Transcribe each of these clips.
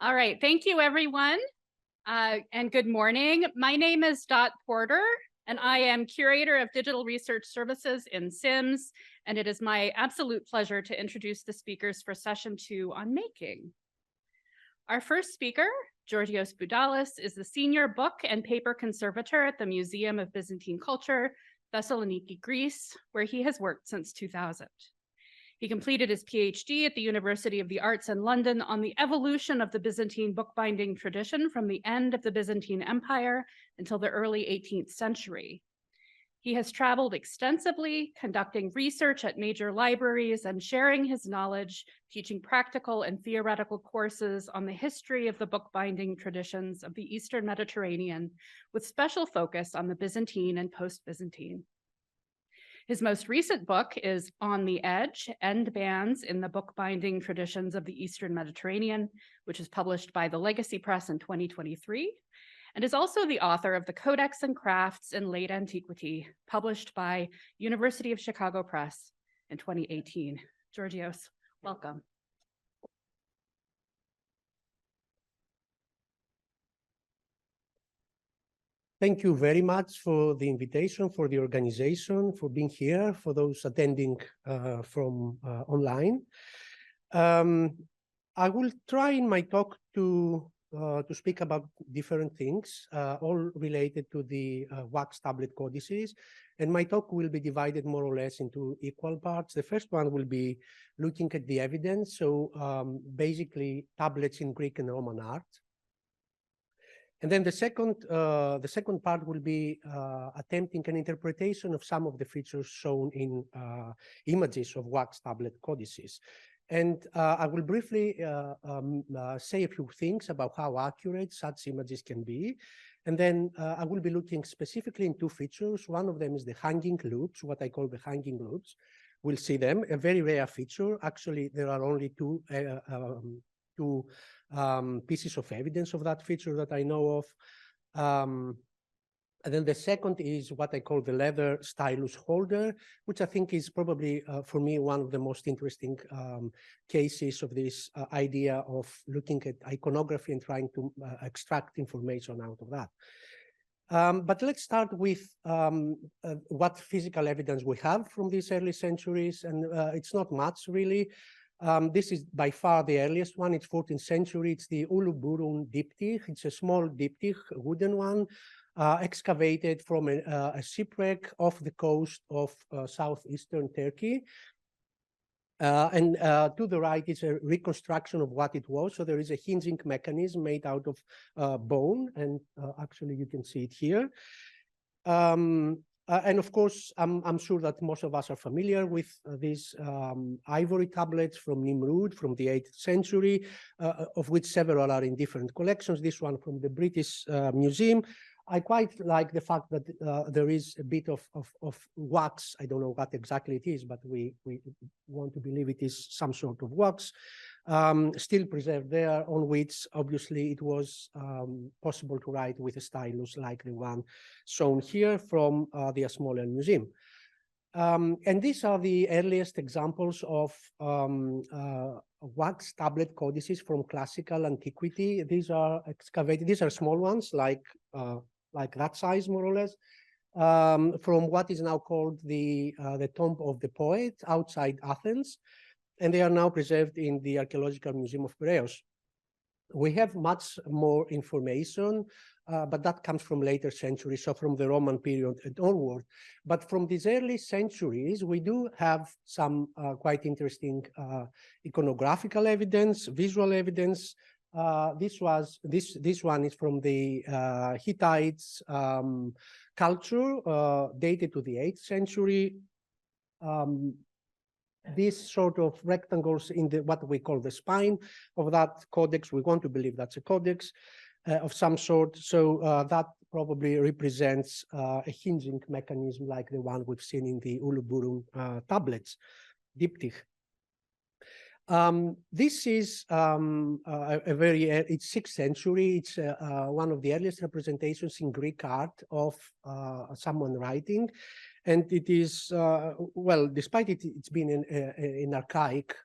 All right, thank you everyone, and good morning. My name is Dot Porter, and I am Curator of Digital Research Services in SIMS, and it is my absolute pleasure to introduce the speakers for session 2 on making. Our first speaker, Georgios Boudalis, is the Senior Book and Paper Conservator at the Museum of Byzantine Culture, Thessaloniki, Greece, where he has worked since 2000. He completed his PhD at the University of the Arts in London on the evolution of the Byzantine bookbinding tradition from the end of the Byzantine Empire until the early 18th century. He has traveled extensively, conducting research at major libraries and sharing his knowledge, teaching practical and theoretical courses on the history of the bookbinding traditions of the Eastern Mediterranean, with special focus on the Byzantine and post-Byzantine. His most recent book is On the Edge, End Bands in the Bookbinding Traditions of the Eastern Mediterranean, which is published by the Legacy Press in 2023, and is also the author of the Codex and Crafts in Late Antiquity, published by University of Chicago Press in 2018. Georgios, welcome. Thank you very much for the invitation, for the organization, for being here, for those attending from online. I will try in my talk to speak about different things, all related to the wax tablet codices. And my talk will be divided more or less into equal parts. The first one will be looking at the evidence. So basically tablets in Greek and Roman art. And then the second part will be attempting an interpretation of some of the features shown in images of wax tablet codices. And I will briefly say a few things about how accurate such images can be. And then I will be looking specifically in two features. One of them is the hanging loops, what I call the hanging loops. We'll see them, a very rare feature. Actually, there are only two pieces of evidence of that feature that I know of. And then the second is what I call the leather stylus holder, which I think is probably, for me, one of the most interesting cases of this idea of looking at iconography and trying to extract information out of that. But let's start with what physical evidence we have from these early centuries, and it's not much, really. This is by far the earliest one. It's 14th century. It's the Uluburun diptych. It's a small diptych, a wooden one, excavated from a shipwreck off the coast of southeastern Turkey. And to the right is a reconstruction of what it was. So there is a hinging mechanism made out of bone, and actually you can see it here. And of course, I'm sure that most of us are familiar with these ivory tablets from Nimrud from the 8th century, of which several are in different collections. This one from the British Museum. I quite like the fact that there is a bit of wax. I don't know what exactly it is, but we want to believe it is some sort of wax still preserved there, on which obviously it was possible to write with a stylus like the one shown here from the Asmolean Museum. And these are the earliest examples of wax tablet codices from classical antiquity. These are excavated. These are small ones, like that size, more or less, from what is now called the Tomb of the Poet outside Athens, and they are now preserved in the Archaeological Museum of Piraeus. We have much more information, but that comes from later centuries, so from the Roman period and onward. But from these early centuries, we do have some quite interesting iconographical evidence, visual evidence. This one is from the Hittites culture, dated to the 8th century. These sort of rectangles in the what we call the spine of that codex, we want to believe that's a codex of some sort. So that probably represents a hinging mechanism like the one we've seen in the Uluburun tablets, diptych. This is it's 6th century. It's one of the earliest representations in Greek art of someone writing. And it is, well, despite it's been an archaic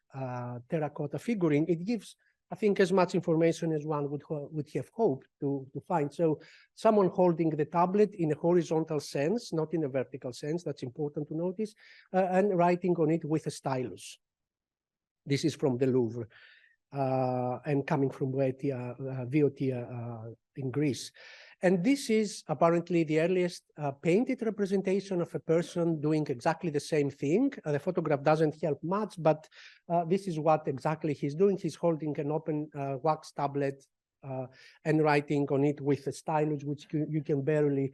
terracotta figurine, it gives I think, as much information as one would have hoped to find. So someone holding the tablet in a horizontal sense, not in a vertical sense, that's important to notice, and writing on it with a stylus. This is from the Louvre and coming from Viotia in Greece. And this is apparently the earliest painted representation of a person doing exactly the same thing. The photograph doesn't help much, but this is what exactly he's doing. He's holding an open wax tablet and writing on it with a stylus, which you can barely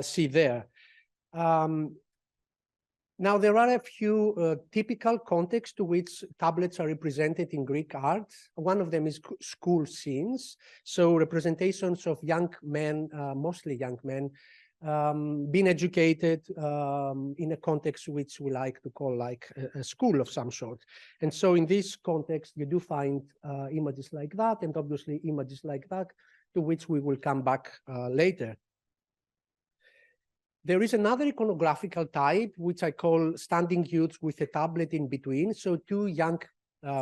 see there. Now, there are a few typical contexts to which tablets are represented in Greek art. One of them is school scenes. So representations of young men, mostly young men, being educated in a context which we like to call like a school of some sort. And so in this context, you do find images like that, and obviously images like that, to which we will come back later. There is another iconographical type, which I call standing youths with a tablet in between. So two young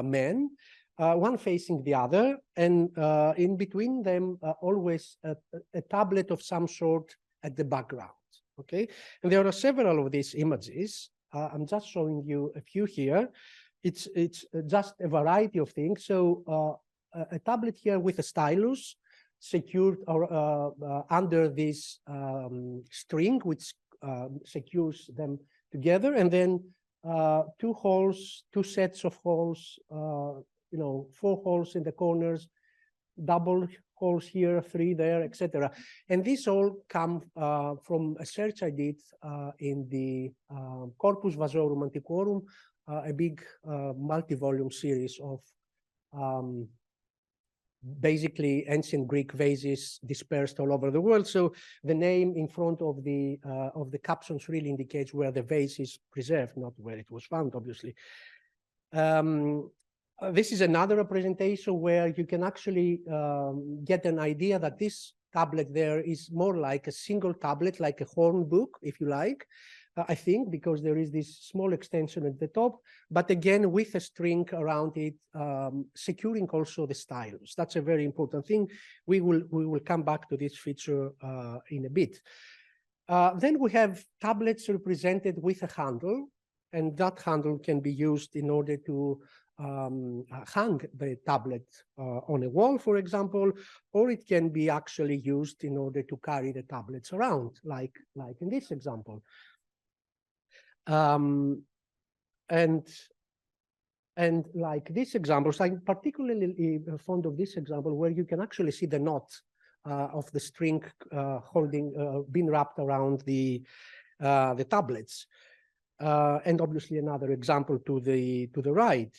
men, one facing the other, and in between them, always a tablet of some sort at the background, okay? And there are several of these images. I'm just showing you a few here. It's just a variety of things. So a tablet here with a stylus, secured or under this string, which secures them together, and then two holes, two sets of holes, 4 holes in the corners, double holes here, 3 there, etc. And these all come from a search I did in the Corpus Vasorum Antiquorum, a big multi-volume series of basically ancient Greek vases dispersed all over the world. So the name in front of the captions really indicates where the vase is preserved, not where it was found, obviously. This is another representation where you can actually get an idea that this tablet there is more like a single tablet, like a horn book, if you like. I think, because there is this small extension at the top, but again, with a string around it, securing also the stylus. That's a very important thing. We will come back to this feature in a bit. Then we have tablets represented with a handle, and that handle can be used in order to hang the tablet on a wall, for example, or it can be actually used in order to carry the tablets around, like in this example. And like this example, so I'm particularly fond of this example where you can actually see the knot of the string being wrapped around the tablets. And obviously another example to the right.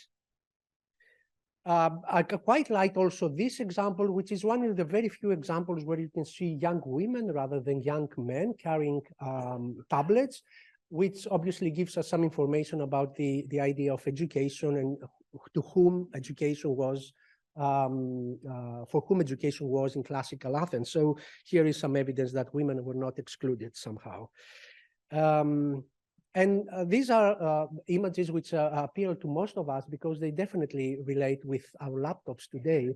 I quite like also this example, which is one of the very few examples where you can see young women rather than young men carrying tablets, which obviously gives us some information about the idea of education and to whom education was, for whom education was in classical Athens. So here is some evidence that women were not excluded somehow. And these are images which appeal to most of us because they definitely relate with our laptops today.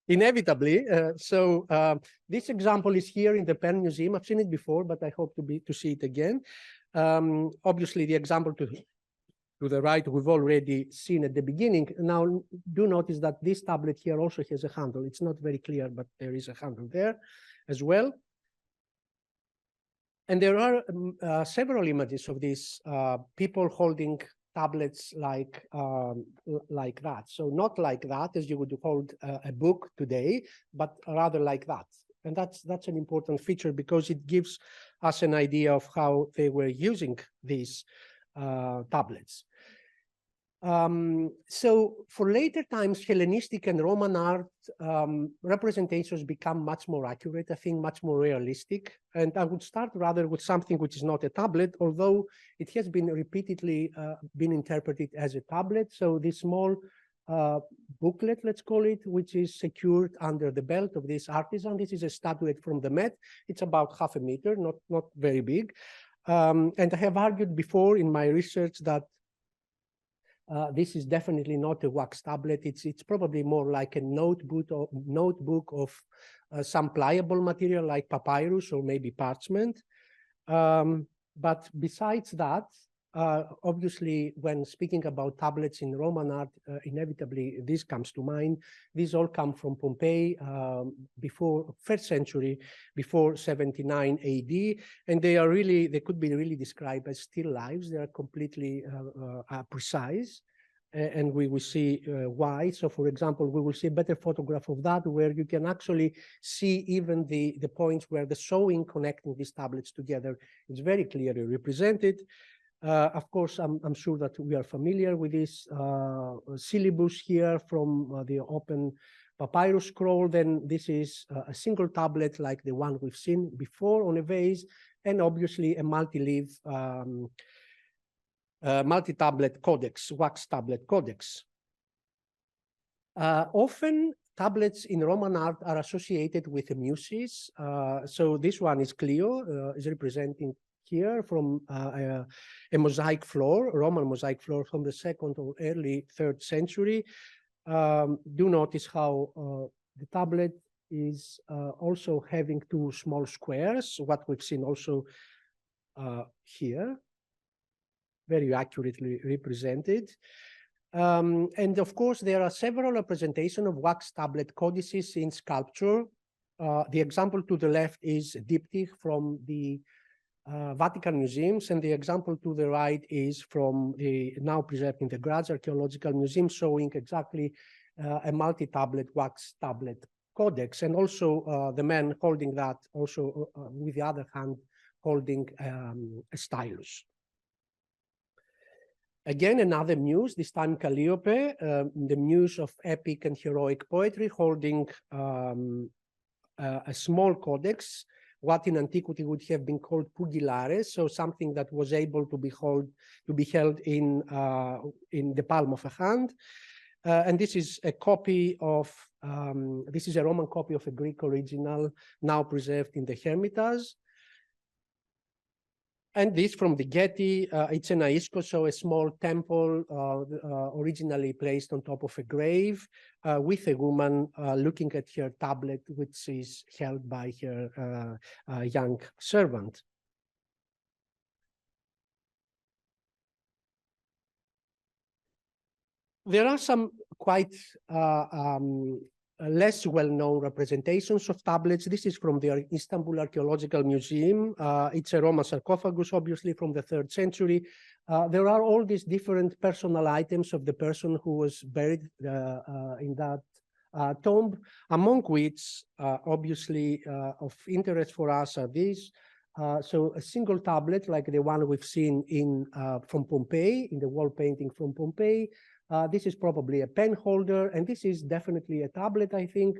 Inevitably. This example is here in the Penn Museum. I've seen it before, but I hope to see it again. Obviously, the example to the right, we've already seen at the beginning. Now, do notice that this tablet here also has a handle. It's not very clear, but there is a handle there as well. And there are several images of these people holding tablets like that. So not like that, as you would hold a book today, but rather like that. And that's an important feature because it gives us an idea of how they were using these tablets. So for later times, Hellenistic and Roman art representations become much more accurate, I think much more realistic. And I would start rather with something which is not a tablet, although it has been repeatedly been interpreted as a tablet. So this small booklet, let's call it, which is secured under the belt of this artisan. This is a statuette from the Met. It's about half a meter, not very big. And I have argued before in my research that This is definitely not a wax tablet. It's probably more like a notebook of some pliable material like papyrus or maybe parchment. But besides that, obviously, when speaking about tablets in Roman art, inevitably this comes to mind. These all come from Pompeii before 1st century, before 79 AD, and they could be really described as still lives. They are completely precise. And we will see why. So, for example, we will see a better photograph of that, where you can actually see even the points where the sewing connecting these tablets together is very clearly represented. Of course, I'm sure that we are familiar with this syllabus here from the open papyrus scroll. Then this is a single tablet like the one we've seen before on a vase, and obviously a multi-leaf multi-tablet codex, wax tablet codex. Often tablets in Roman art are associated with the muses. So this one is Clio, is representing here from a mosaic floor, a Roman mosaic floor from the 2nd or early 3rd century. Do notice how the tablet is also having two small squares, what we've seen also here, very accurately represented. And of course, there are several representations of wax tablet codices in sculpture. The example to the left is a diptych from the Vatican Museums, and the example to the right is from the now preserved in the Graz Archaeological Museum, showing exactly a multi-tablet wax tablet codex, and also the man holding that also with the other hand holding a stylus. Again, another muse, this time Calliope, the muse of epic and heroic poetry, holding a small codex, what in antiquity would have been called pugillares, so something that was able to be held in the palm of a hand. And this is a copy of, this is a Roman copy of a Greek original, now preserved in the Hermitage. And this from the Getty, it's an aiskos, so a small temple originally placed on top of a grave with a woman looking at her tablet, which is held by her young servant. There are some quite less well-known representations of tablets. This is from the Istanbul Archaeological Museum. It's a Roman sarcophagus, obviously from the 3rd century. There are all these different personal items of the person who was buried in that tomb, among which, obviously, of interest for us are these. So a single tablet like the one we've seen from Pompeii, in the wall painting from Pompeii. This is probably a pen holder, and this is definitely a tablet, I think,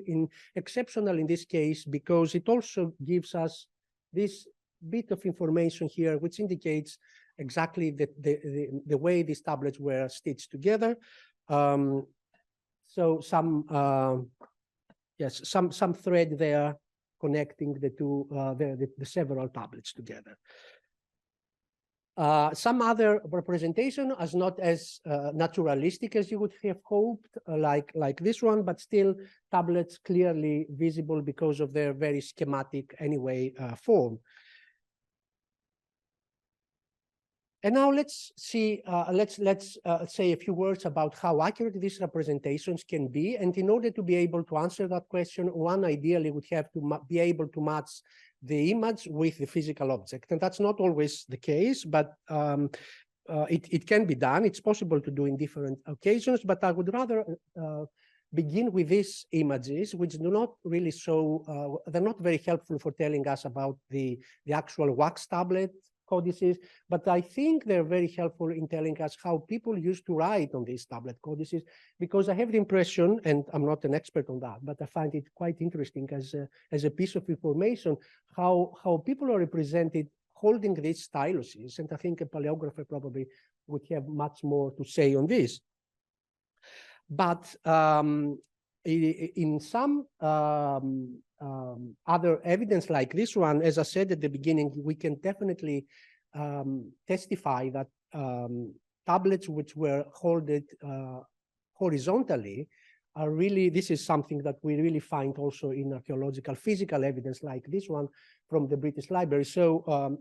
exceptional in this case, because it also gives us this bit of information here, which indicates exactly the way these tablets were stitched together. So some thread there connecting the two, the several tablets together. Some other representation is not as naturalistic as you would have hoped, like this one, but still tablets clearly visible because of their very schematic, anyway, form. And now let's see, let's say a few words about how accurate these representations can be. And in order to be able to answer that question, one ideally would have to be able to match the image with the physical object. And that's not always the case, but it can be done. It's possible to do in different occasions, but I would rather begin with these images, which do not really show, they're not very helpful for telling us about the actual wax tablet codices, but I think they're very helpful in telling us how people used to write on these tablet codices, because I have the impression, and I'm not an expert on that, but I find it quite interesting as a piece of information, how people are represented holding these styluses, and I think a paleographer probably would have much more to say on this. But in some other evidence like this one, as I said at the beginning, we can definitely testify that tablets which were holded horizontally are really, this is something that we really find also in archaeological physical evidence like this one from the British Library. So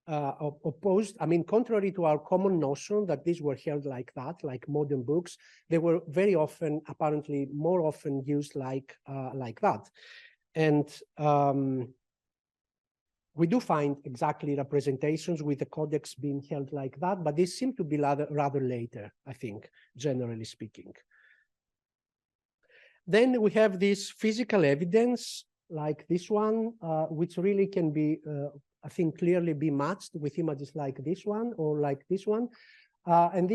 opposed, I mean, contrary to our common notion that these were held like that, like modern books, they were very often, apparently more often used like that. And we do find exactly representations with the codex being held like that, but they seem to be rather later, I think, generally speaking. Then we have this physical evidence like this one, which really can be, I think, clearly be matched with images like this one or like this one. And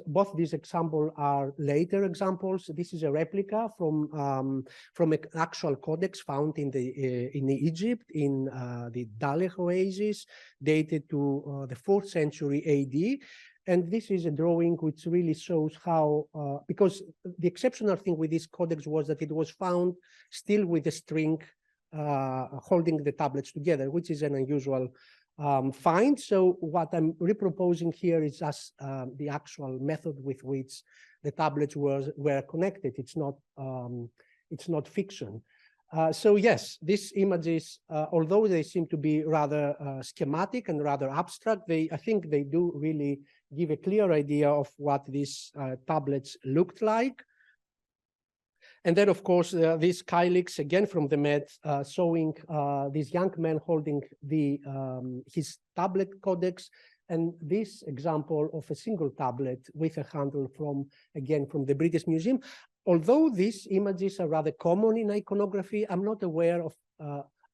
both these examples are later examples. This is a replica from an actual codex found in Egypt in the Daleh Oasis, dated to the 4th century AD. And this is a drawing which really shows how, because the exceptional thing with this codex was that it was found still with a string holding the tablets together, which is an unusual find. So what I'm reproposing here is just the actual method with which the tablets were connected. It's not fiction. So yes, these images, although they seem to be rather schematic and rather abstract, I think they do really give a clear idea of what these tablets looked like. And then, of course, these calyx, again from the Med, showing this young man holding his tablet codex, and this example of a single tablet with a handle again from the British Museum. Although these images are rather common in iconography, I'm not aware of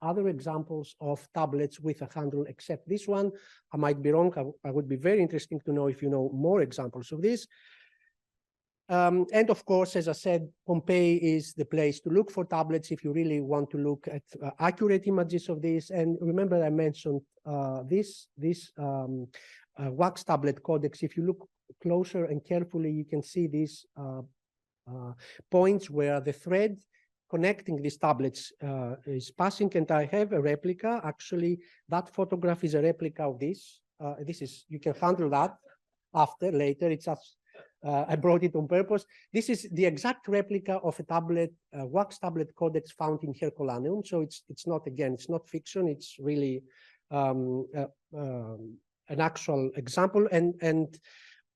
other examples of tablets with a handle except this one. I might be wrong. I would be very interesting to know if you know more examples of this. And of course, as I said, Pompeii is the place to look for tablets if you really want to look at accurate images of this. And remember, I mentioned this wax tablet codex. If you look closer and carefully, you can see these points where the thread connecting these tablets is passing. And I have a replica. Actually, that photograph is a replica of this. You can handle that later. It's just, I brought it on purpose. This is the exact replica of a tablet, wax tablet codex found in Herculaneum. So it's not fiction. It's really an actual example. And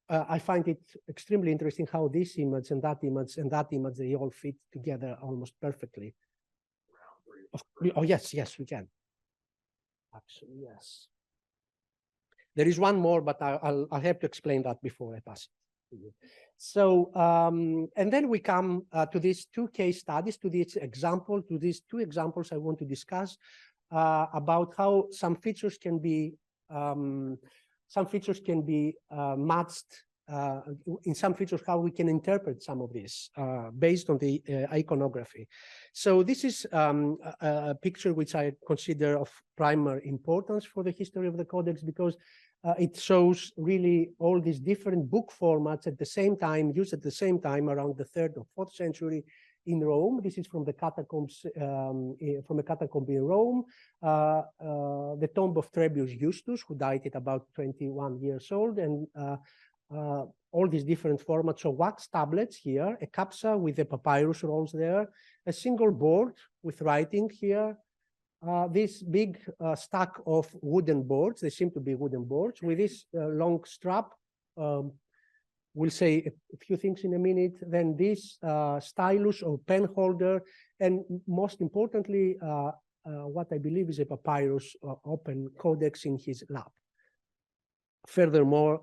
I find it extremely interesting how this image and that image and that image, they all fit together almost perfectly. Oh, yes, we can. Actually, yes. There is one more, but I'll have to explain that before I pass it to you. So, and then we come to these two case studies, to these two examples I want to discuss about how some features can be matched in some features, how we can interpret some of this based on the iconography. So this is a picture which I consider of primary importance for the history of the Codex, because it shows really all these different book formats at the same time, used at the same time around the 3rd or 4th century in Rome. This is from the catacombs, from a catacomb in Rome, the tomb of Trebius Justus, who died at about 21 years old, and all these different formats. So wax tablets here, a capsa with the papyrus rolls there, a single board with writing here, this big stack of wooden boards. They seem to be wooden boards with this long strap. We'll say a few things in a minute. Then this stylus or pen holder, and most importantly, what I believe is a papyrus open codex in his lap. Furthermore,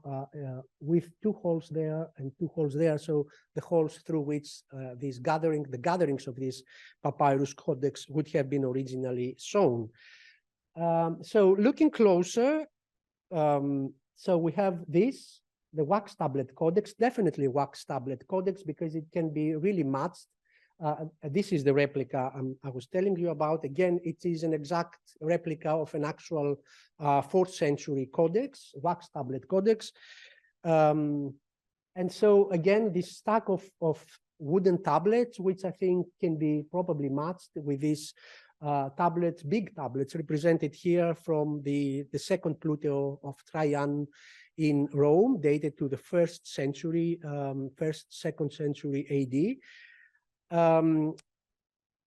with two holes there and two holes there, so the holes through which the gatherings of this papyrus codex would have been originally sewn. So looking closer, so we have this, the wax tablet codex, definitely wax tablet codex, because it can be really matched. This is the replica I was telling you about. Again, it is an exact replica of an actual 4th century codex, wax tablet codex. And so again, this stack of wooden tablets, which I think can be probably matched with these tablets, big tablets represented here from the second Pluto of Trajan in Rome, dated to the first century, second century AD.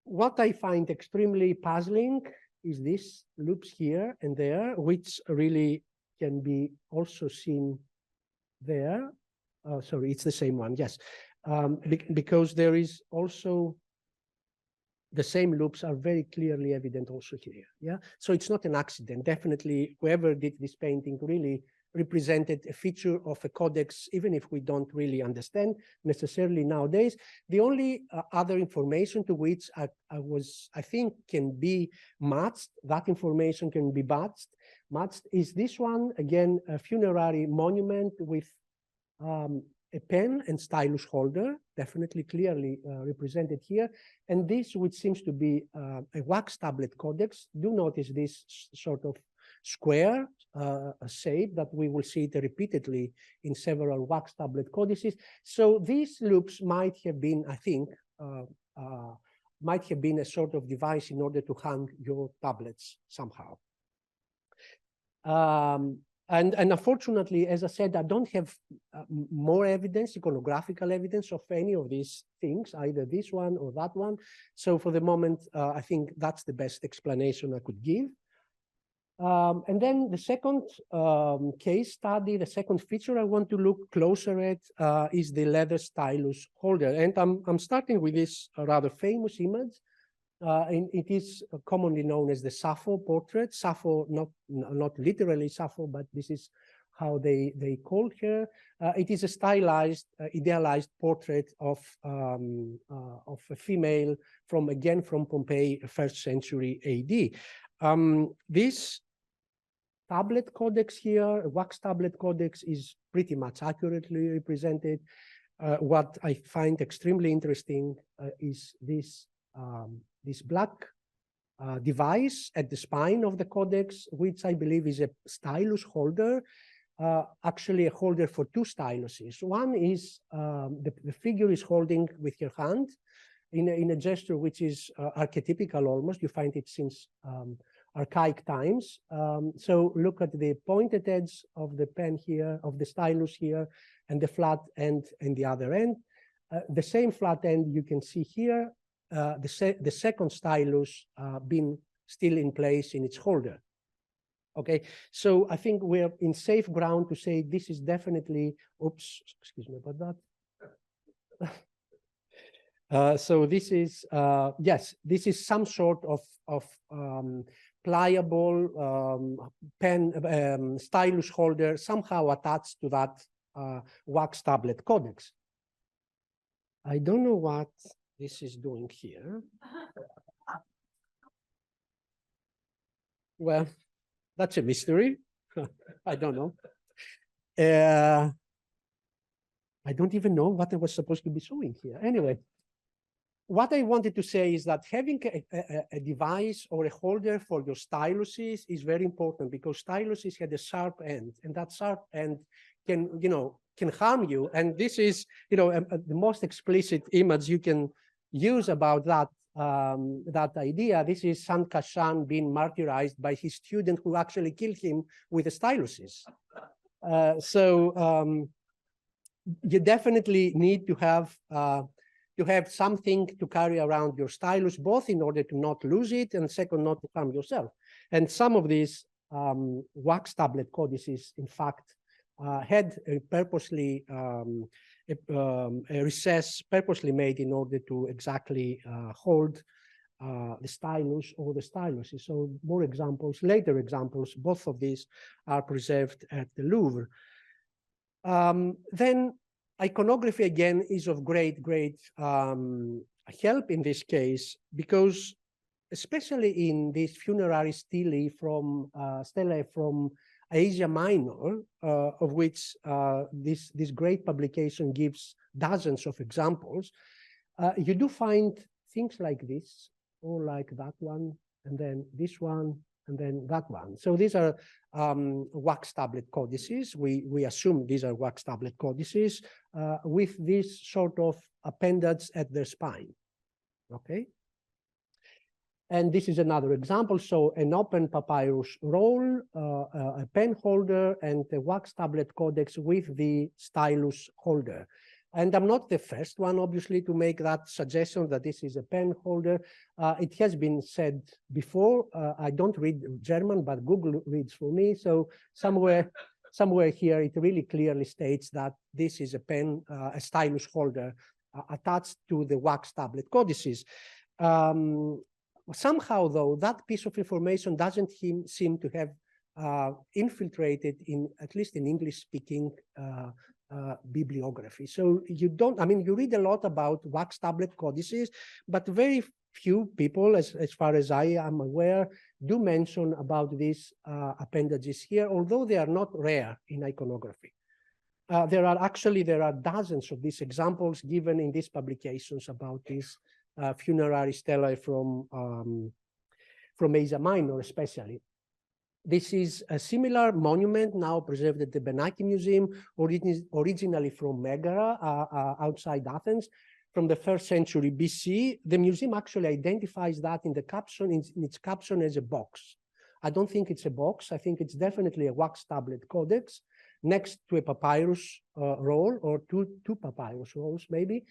What I find extremely puzzling is this loops here and there, which really can be also seen there. Sorry, it's the same one, yes. Because there is also the same loops are very clearly evident also here. Yeah, so it's not an accident. Definitely, whoever did this painting really represented a feature of a codex, even if we don't really understand necessarily nowadays. The only other information to which I think can be matched, that information can be matched is this one, again, a funerary monument with a pen and stylus holder, definitely clearly represented here. And this, which seems to be a wax tablet codex, do notice this sort of square shape that we will see it repeatedly in several wax tablet codices. So these loops might have been, I think, might have been a sort of device in order to hang your tablets somehow. And unfortunately, as I said, I don't have more evidence, iconographical evidence of any of these things, either this one or that one. So for the moment, I think that's the best explanation I could give. And then the second case study, the second feature I want to look closer at is the leather stylus holder. And I'm starting with this rather famous image. And it is commonly known as the Sappho portrait. Sappho, not literally Sappho, but this is how they called her. It is a stylized, idealized portrait of a female from Pompeii, 1st century AD. This tablet codex here, wax tablet codex, is pretty much accurately represented. What I find extremely interesting is this black device at the spine of the codex, which I believe is a stylus holder, actually a holder for two styluses. One is the figure is holding with her hand in a gesture which is archetypical almost. You find it since archaic times. So look at the pointed edge of the pen here, of the stylus here, and the flat end and the other end. The same flat end you can see here. The second stylus being still in place in its holder. Okay, so I think we're in safe ground to say this is definitely, oops, excuse me about that. So this is, yes, this is some sort of pliable pen stylus holder somehow attached to that wax tablet codex. I don't know what this is doing here. Well, that's a mystery. I don't know. I don't even know what I was supposed to be showing here. Anyway, what I wanted to say is that having a device or a holder for your styluses is very important, because styluses had a sharp end, and that sharp end can, can harm you. And this is, the most explicit image you can use about that that idea. This is Sant Kashan being martyrized by his student who actually killed him with the styluses. So you definitely need to have something to carry around your stylus, both in order to not lose it, and second, not to harm yourself. And some of these wax tablet codices, in fact, had a purposely a recess purposely made in order to exactly hold the stylus or the styluses. So more examples, later examples, both of these are preserved at the Louvre. Then iconography again is of great help in this case, because especially in these funerary stelae from Asia Minor, of which this great publication gives dozens of examples, you do find things like this, or like that one, and then this one, and then that one. So these are wax tablet codices. We assume these are wax tablet codices with this sort of appendage at their spine. Okay. And this is another example. So an open papyrus roll, a pen holder, and a wax tablet codex with the stylus holder. And I'm not the first one, obviously, to make that suggestion that this is a pen holder. It has been said before. I don't read German, but Google reads for me. So somewhere here, it really clearly states that this is a pen, a stylus holder attached to the wax tablet codices. Somehow, though, that piece of information doesn't seem to have infiltrated in, at least in English-speaking bibliography. So you don't, I mean, you read a lot about wax tablet codices, but very few people, as far as I am aware, do mention about these appendages here, although they are not rare in iconography. There are dozens of these examples given in these publications about these funerary stelae from Asia Minor, especially. This is a similar monument now preserved at the Benaki Museum, originally from Megara, outside Athens, from the 1st century BC. The museum actually identifies that in the caption, in its caption, as a box. I don't think it's a box. I think it's definitely a wax tablet codex next to a papyrus roll, or two papyrus rolls, maybe.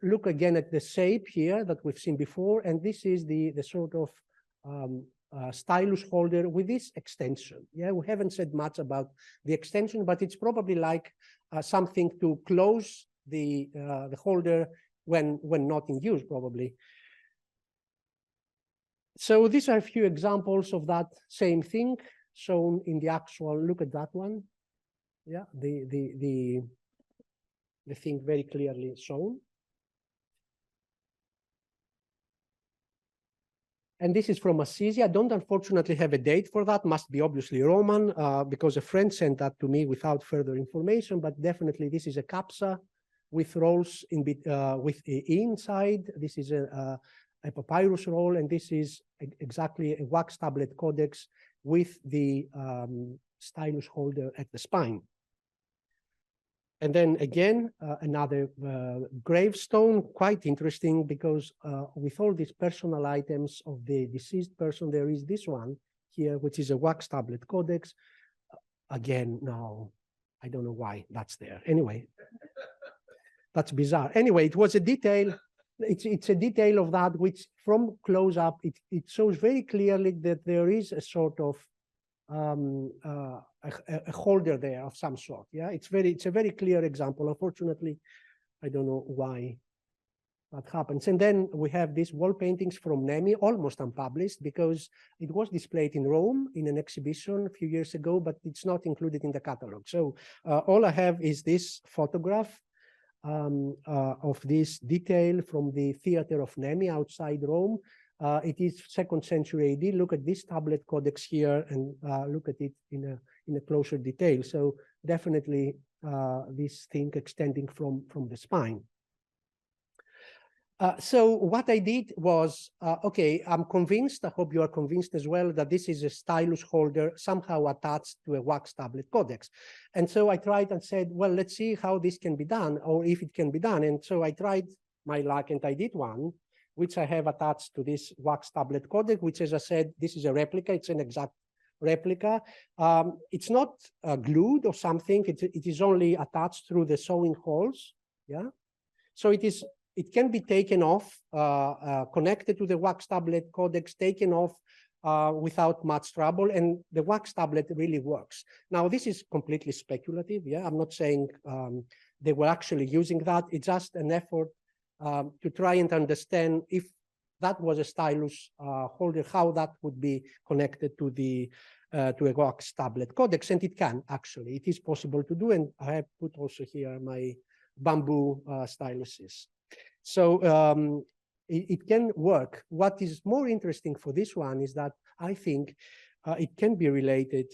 Look again at the shape here that we've seen before, and this is the sort of stylus holder with this extension. Yeah, we haven't said much about the extension, but it's probably like something to close the holder when not in use, probably. So these are a few examples of that same thing shown in the actual. Look at that one. Yeah, the thing very clearly shown. And this is from Assisi. I don't unfortunately have a date for that. Must be obviously Roman, because a friend sent that to me without further information, but definitely this is a capsa with rolls with inside. This is a papyrus roll, and this is exactly a wax tablet codex with the stylus holder at the spine. And then again, another gravestone, quite interesting, because with all these personal items of the deceased person, there is this one here, which is a wax tablet codex. Again, now, I don't know why that's there. Anyway, that's bizarre. Anyway, it was a detail. It's a detail of that, which from close up, it shows very clearly that there is a sort of a holder there of some sort. Yeah, it's a very clear example. Unfortunately, I don't know why that happens. And then we have these wall paintings from Nemi, almost unpublished, because it was displayed in Rome in an exhibition a few years ago, but it's not included in the catalog. So all I have is this photograph of this detail from the theater of Nemi outside Rome. It is 2nd century AD. Look at this tablet codex here, and look at it in a closer detail. So definitely this thing extending from the spine. So what I did was, okay, I'm convinced, I hope you are convinced as well, that this is a stylus holder somehow attached to a wax tablet codex. And so I tried and said, well, let's see how this can be done, or if it can be done. And so I tried my luck, and I did one, which I have attached to this wax tablet codex, which, as I said, this is a replica. It's an exact replica. It's not glued or something. It is only attached through the sewing holes. Yeah. So it can be taken off, connected to the wax tablet codex, taken off without much trouble, and the wax tablet really works. Now, this is completely speculative. Yeah, I'm not saying they were actually using that. It's just an effort to try and understand if that was a stylus holder, how that would be connected to a wax tablet codex, and it can actually. It is possible to do, and I have put also here my bamboo styluses. So it can work. What is more interesting for this one is that I think it can be related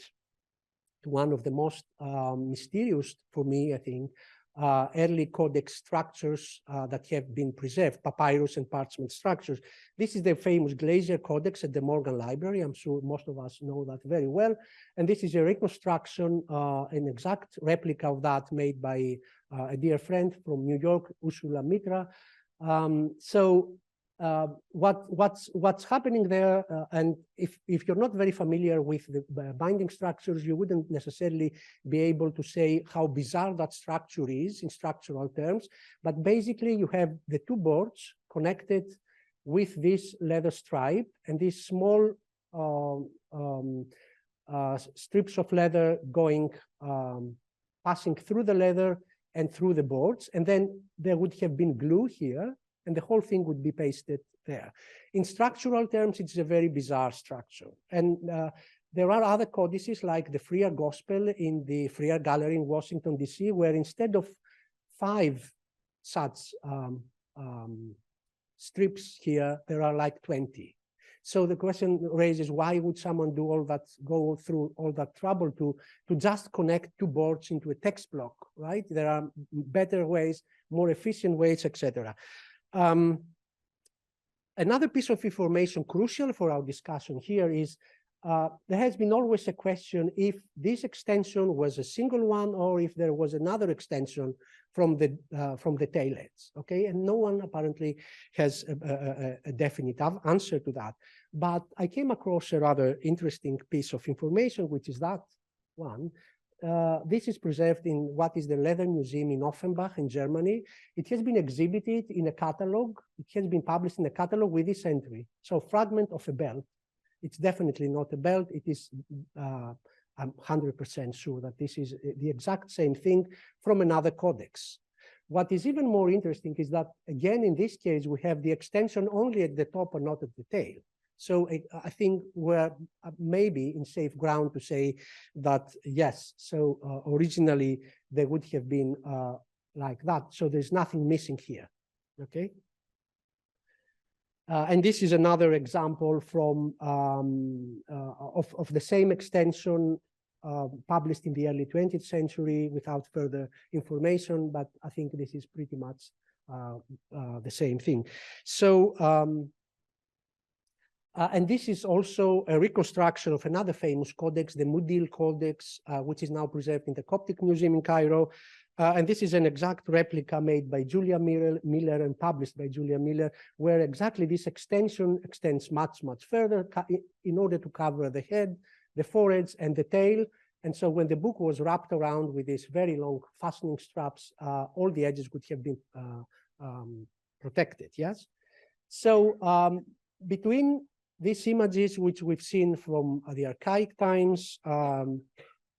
to one of the most mysterious, for me, I think, early codex structures that have been preserved, papyrus and parchment structures. This is the famous Glazier Codex at the Morgan Library. I'm sure most of us know that very well. And this is a reconstruction, an exact replica of that made by a dear friend from New York, Ursula Mitra. So what's happening there, and if you're not very familiar with the binding structures, you wouldn't necessarily be able to say how bizarre that structure is in structural terms. But basically, you have the two boards connected with this leather stripe and these small strips of leather going passing through the leather and through the boards, and then there would have been glue here, and the whole thing would be pasted there. In structural terms, it's a very bizarre structure. And there are other codices like the Freer Gospel in the Freer Gallery in Washington, D.C., where instead of 5 such strips here, there are like 20. So the question raises, why would someone do all that, go through all that trouble to just connect 2 boards into a text block, right? There are better ways, more efficient ways, etc. Another piece of information crucial for our discussion here is there has been always a question if this extension was a single one or if there was another extension from the tail ends, okay? And no one apparently has a definite answer to that. But I came across a rather interesting piece of information, which is that one. This is preserved in what is the Leather Museum in Offenbach in Germany. It has been exhibited in a catalog. It has been published in a catalog with this entry. So fragment of a belt. It's definitely not a belt. It is, I'm 100% sure that this is the exact same thing from another codex. What is even more interesting is that, again, in this case, we have the extension only at the top and not at the tail. So I think we're maybe in safe ground to say that, yes, so originally they would have been like that. So there's nothing missing here, okay? And this is another example from of the same extension published in the early 20th century without further information, but I think this is pretty much the same thing. So, and this is also a reconstruction of another famous codex, the Mudil Codex, which is now preserved in the Coptic Museum in Cairo. And this is an exact replica made by Julia Miller and published by Julia Miller, where exactly this extension extends much, much further in order to cover the head, the foreheads, and the tail. And so when the book was wrapped around with these very long fastening straps, all the edges would have been protected, yes? So between these images, which we've seen from the archaic times,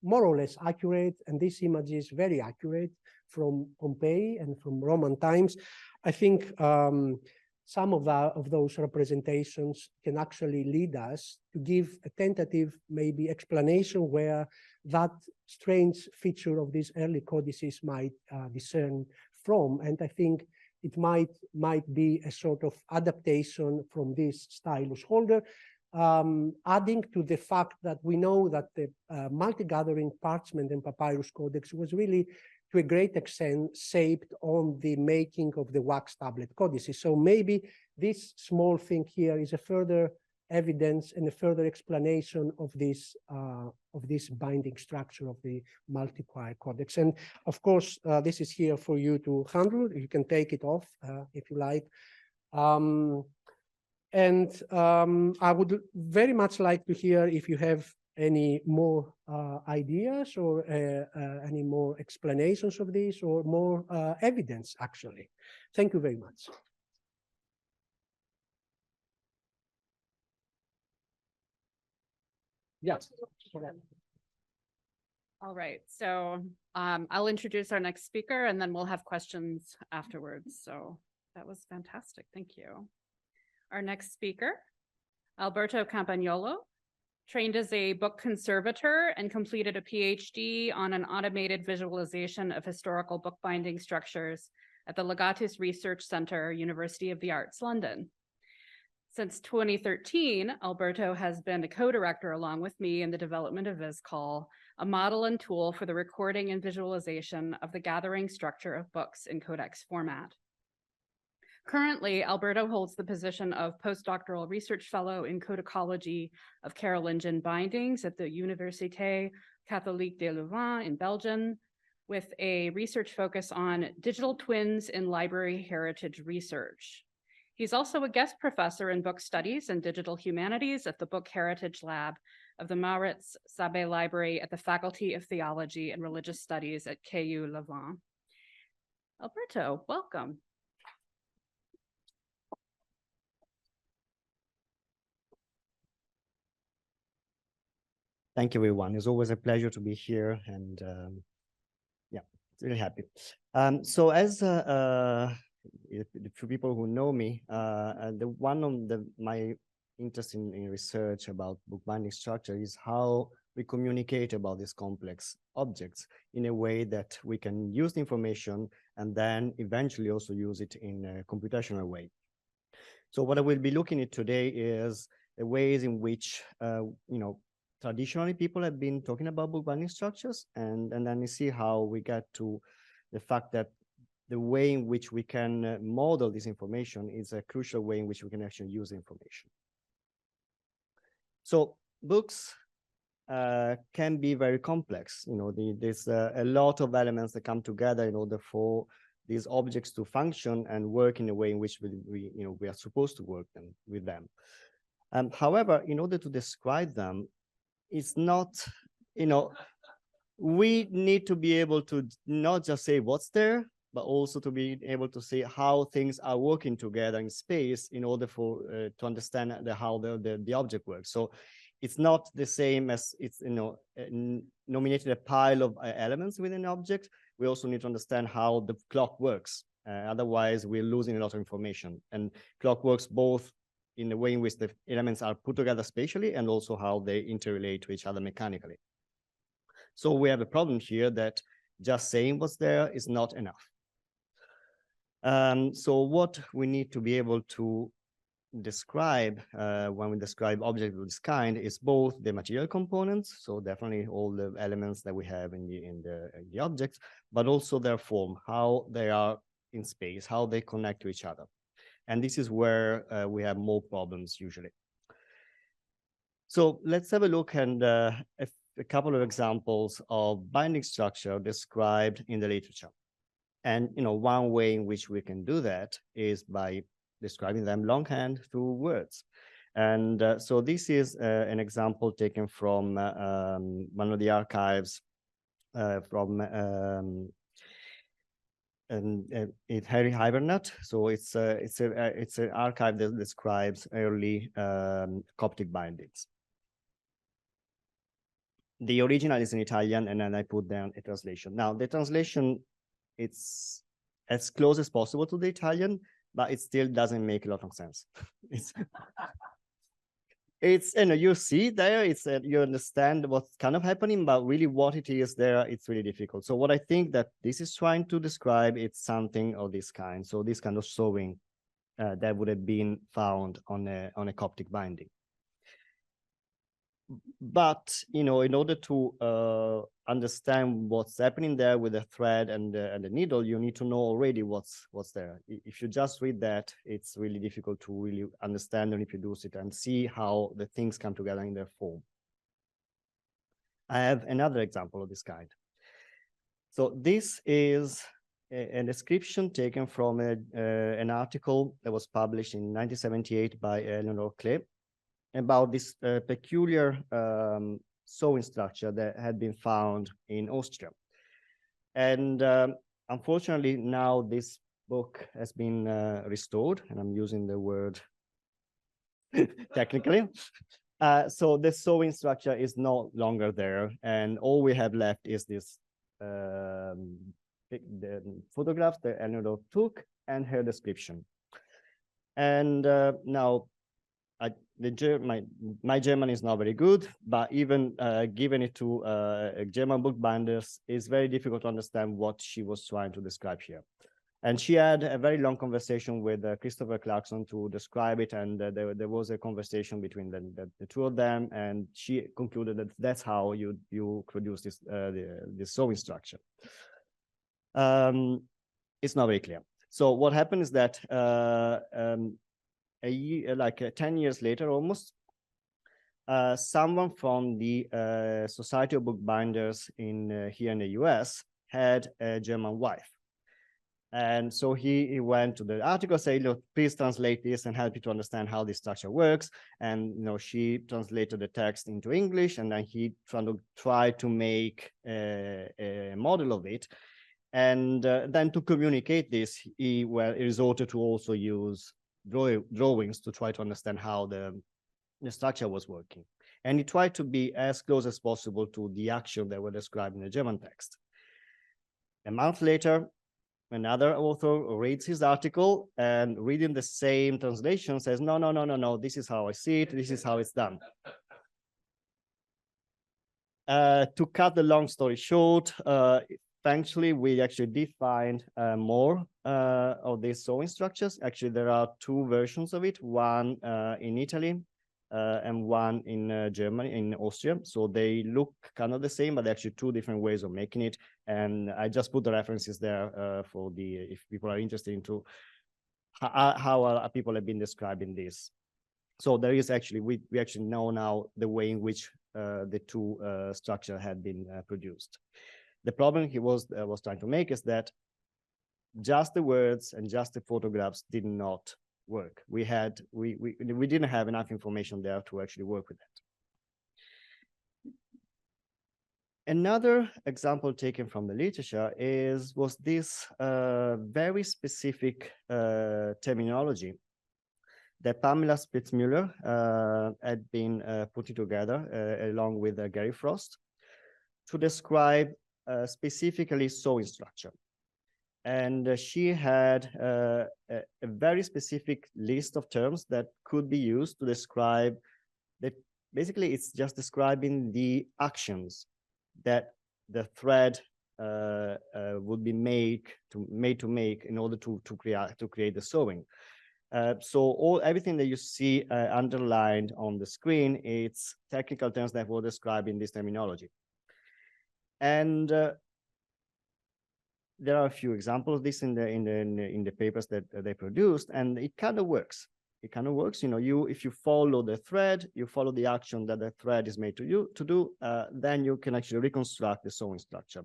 more or less accurate, and these images very accurate from Pompeii and from Roman times, I think some of those representations can actually lead us to give a tentative, maybe, explanation where that strange feature of these early codices might discern from. And I think it might be a sort of adaptation from this stylus holder, adding to the fact that we know that the multi-gathering parchment and papyrus codex was really, to a great extent, shaped on the making of the wax tablet codices. So maybe this small thing here is a further evidence and a further explanation of this binding structure of the multi-quire codex. And of course, this is here for you to handle. You can take it off if you like. And I would very much like to hear if you have any more ideas or any more explanations of this or more evidence, actually. Thank you very much. Yes. All right, so I'll introduce our next speaker and then we'll have questions afterwards. So that was fantastic. Thank you. Our next speaker, Alberto Campagnolo, trained as a book conservator and completed a PhD on an automated visualization of historical bookbinding structures at the Legatus Research Center, University of the Arts, London. Since 2013, Alberto has been a co-director along with me in the development of VisCall, a model and tool for the recording and visualization of the gathering structure of books in codex format. Currently, Alberto holds the position of postdoctoral research fellow in codicology of Carolingian bindings at the Université catholique de Louvain in Belgium, with a research focus on digital twins in library heritage research. He's also a guest professor in book studies and digital humanities at the Book Heritage Lab of the Maurits Sabé Library at the Faculty of Theology and Religious Studies at KU Louvain. Alberto, welcome. Thank you, everyone. It's always a pleasure to be here, and yeah, really happy. So as the few people who know me, my interest in research about bookbinding structure is how we communicate about these complex objects in a way that we can use the information and then eventually also use it in a computational way. So what I will be looking at today is the ways in which traditionally people have been talking about bookbinding structures, and then you see how we get to the fact that the way in which we can model this information is a crucial way in which we can actually use information. So books can be very complex. There's a lot of elements that come together in order for these objects to function and work in a way in which we are supposed to work with them. However, in order to describe them, it's not, we need to be able to not just say what's there, but also to be able to see how things are working together in space in order for to understand how the object works. So it's not the same as it's nominated a pile of elements within an object. We also need to understand how the clock works. Otherwise, we're losing a lot of information. And clock works both in the way in which the elements are put together spatially and also how they interrelate to each other mechanically. So we have a problem here that just saying what's there is not enough. So what we need to be able to describe when we describe objects of this kind is both the material components, so definitely all the elements that we have in the objects, but also their form, how they are in space, how they connect to each other. And this is where we have more problems usually. So let's have a look at a couple of examples of binding structure described in the literature. And one way in which we can do that is by describing them longhand through words. And so this is an example taken from one of the archives from Harry Hibernate. So it's an archive that describes early Coptic bindings. The original is in Italian, and then I put down a translation. Now the translation, it's as close as possible to the Italian, but it still doesn't make a lot of sense. It's you see there, you understand what's kind of happening, but really what it is there, it's really difficult. So what I think that this is trying to describe, it's something of this kind. So this kind of sewing that would have been found on a Coptic binding. But in order to understand what's happening there with the thread and the needle, you need to know already what's there. If you just read that, it's really difficult to really understand and reproduce it and see how the things come together in their form. I have another example of this kind. So this is a description taken from an article that was published in 1978 by Eleanor Clay about this peculiar sewing structure that had been found in Austria. And unfortunately, now this book has been restored, and I'm using the word technically. So the sewing structure is no longer there, and all we have left is this the photographs that Eleanor took and her description. And now, my German is not very good, but even giving it to German bookbinders, it's very difficult to understand what she was trying to describe here. And she had a very long conversation with Christopher Clarkson to describe it, and there was a conversation between the two of them, and she concluded that that's how you produce this sewing structure. It's not very clear. So what happened is that a year, like 10 years later almost, someone from the Society of Bookbinders here in the US had a German wife. And so he went to the article, say, look, please translate this and help you to understand how this structure works. And she translated the text into English, and then he tried to make a model of it. And then to communicate this, he resorted to also use drawings to try to understand how the structure was working. And he tried to be as close as possible to the action that were described in the German text. A month later, another author reads his article and reading the same translation says, no, this is how I see it, this is how it's done. To cut the long story short, thankfully, we actually did find more of these sewing structures. Actually, there are two versions of it, one in Italy and one in Germany, in Austria. So they look kind of the same, but actually two different ways of making it. And I just put the references there for if people are interested into how people have been describing this. So there is actually, we actually know now the way in which the two structure had been produced. The problem he was trying to make is that just the words and just the photographs did not work. We didn't have enough information there to actually work with that. Another example taken from the literature was this very specific terminology that Pamela Spitzmüller had been putting together along with Gary Frost to describe specifically sewing structure. And she had a very specific list of terms that could be used to describe that. Basically, it's just describing the actions that the thread would be made to make in order to create the sewing. So everything that you see underlined on the screen, it's technical terms that were described in this terminology. And there are a few examples of this in the papers that they produced, and it kind of works. It kind of works. If you follow the thread, you follow the action that the thread is made to do, then you can actually reconstruct the sewing structure.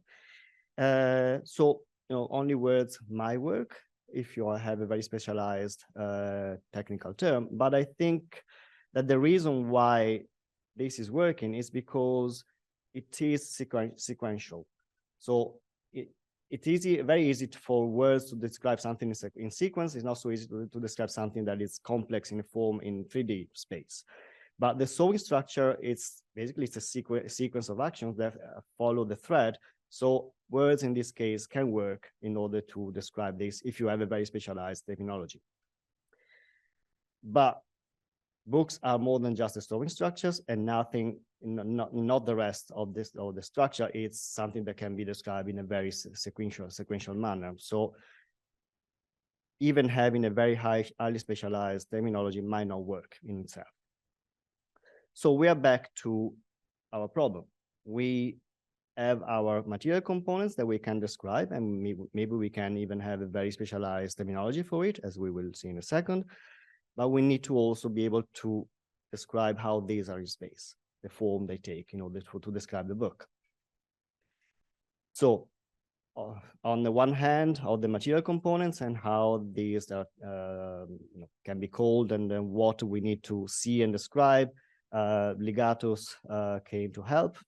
So only words might work if you have a very specialized technical term. But I think that the reason why this is working is because it is sequential. So it's very easy for words to describe something in sequence. It's not so easy to describe something that is complex in form in 3D space. But the sewing structure, it's a sequence of actions that follow the thread. So words in this case can work in order to describe this if you have a very specialized terminology. But books are more than just the sewing structures, and not the rest of the structure. It's something that can be described in a very sequential manner. So even having a very highly specialized terminology might not work in itself. So we are back to our problem. We have our material components that we can describe, and maybe we can even have a very specialized terminology for it, as we will see in a second. But we need to also be able to describe how these are in space, the form they take in order to describe the book. So on the one hand, all the material components and how these are, can be called, and then what we need to see and describe, Ligatus came to help.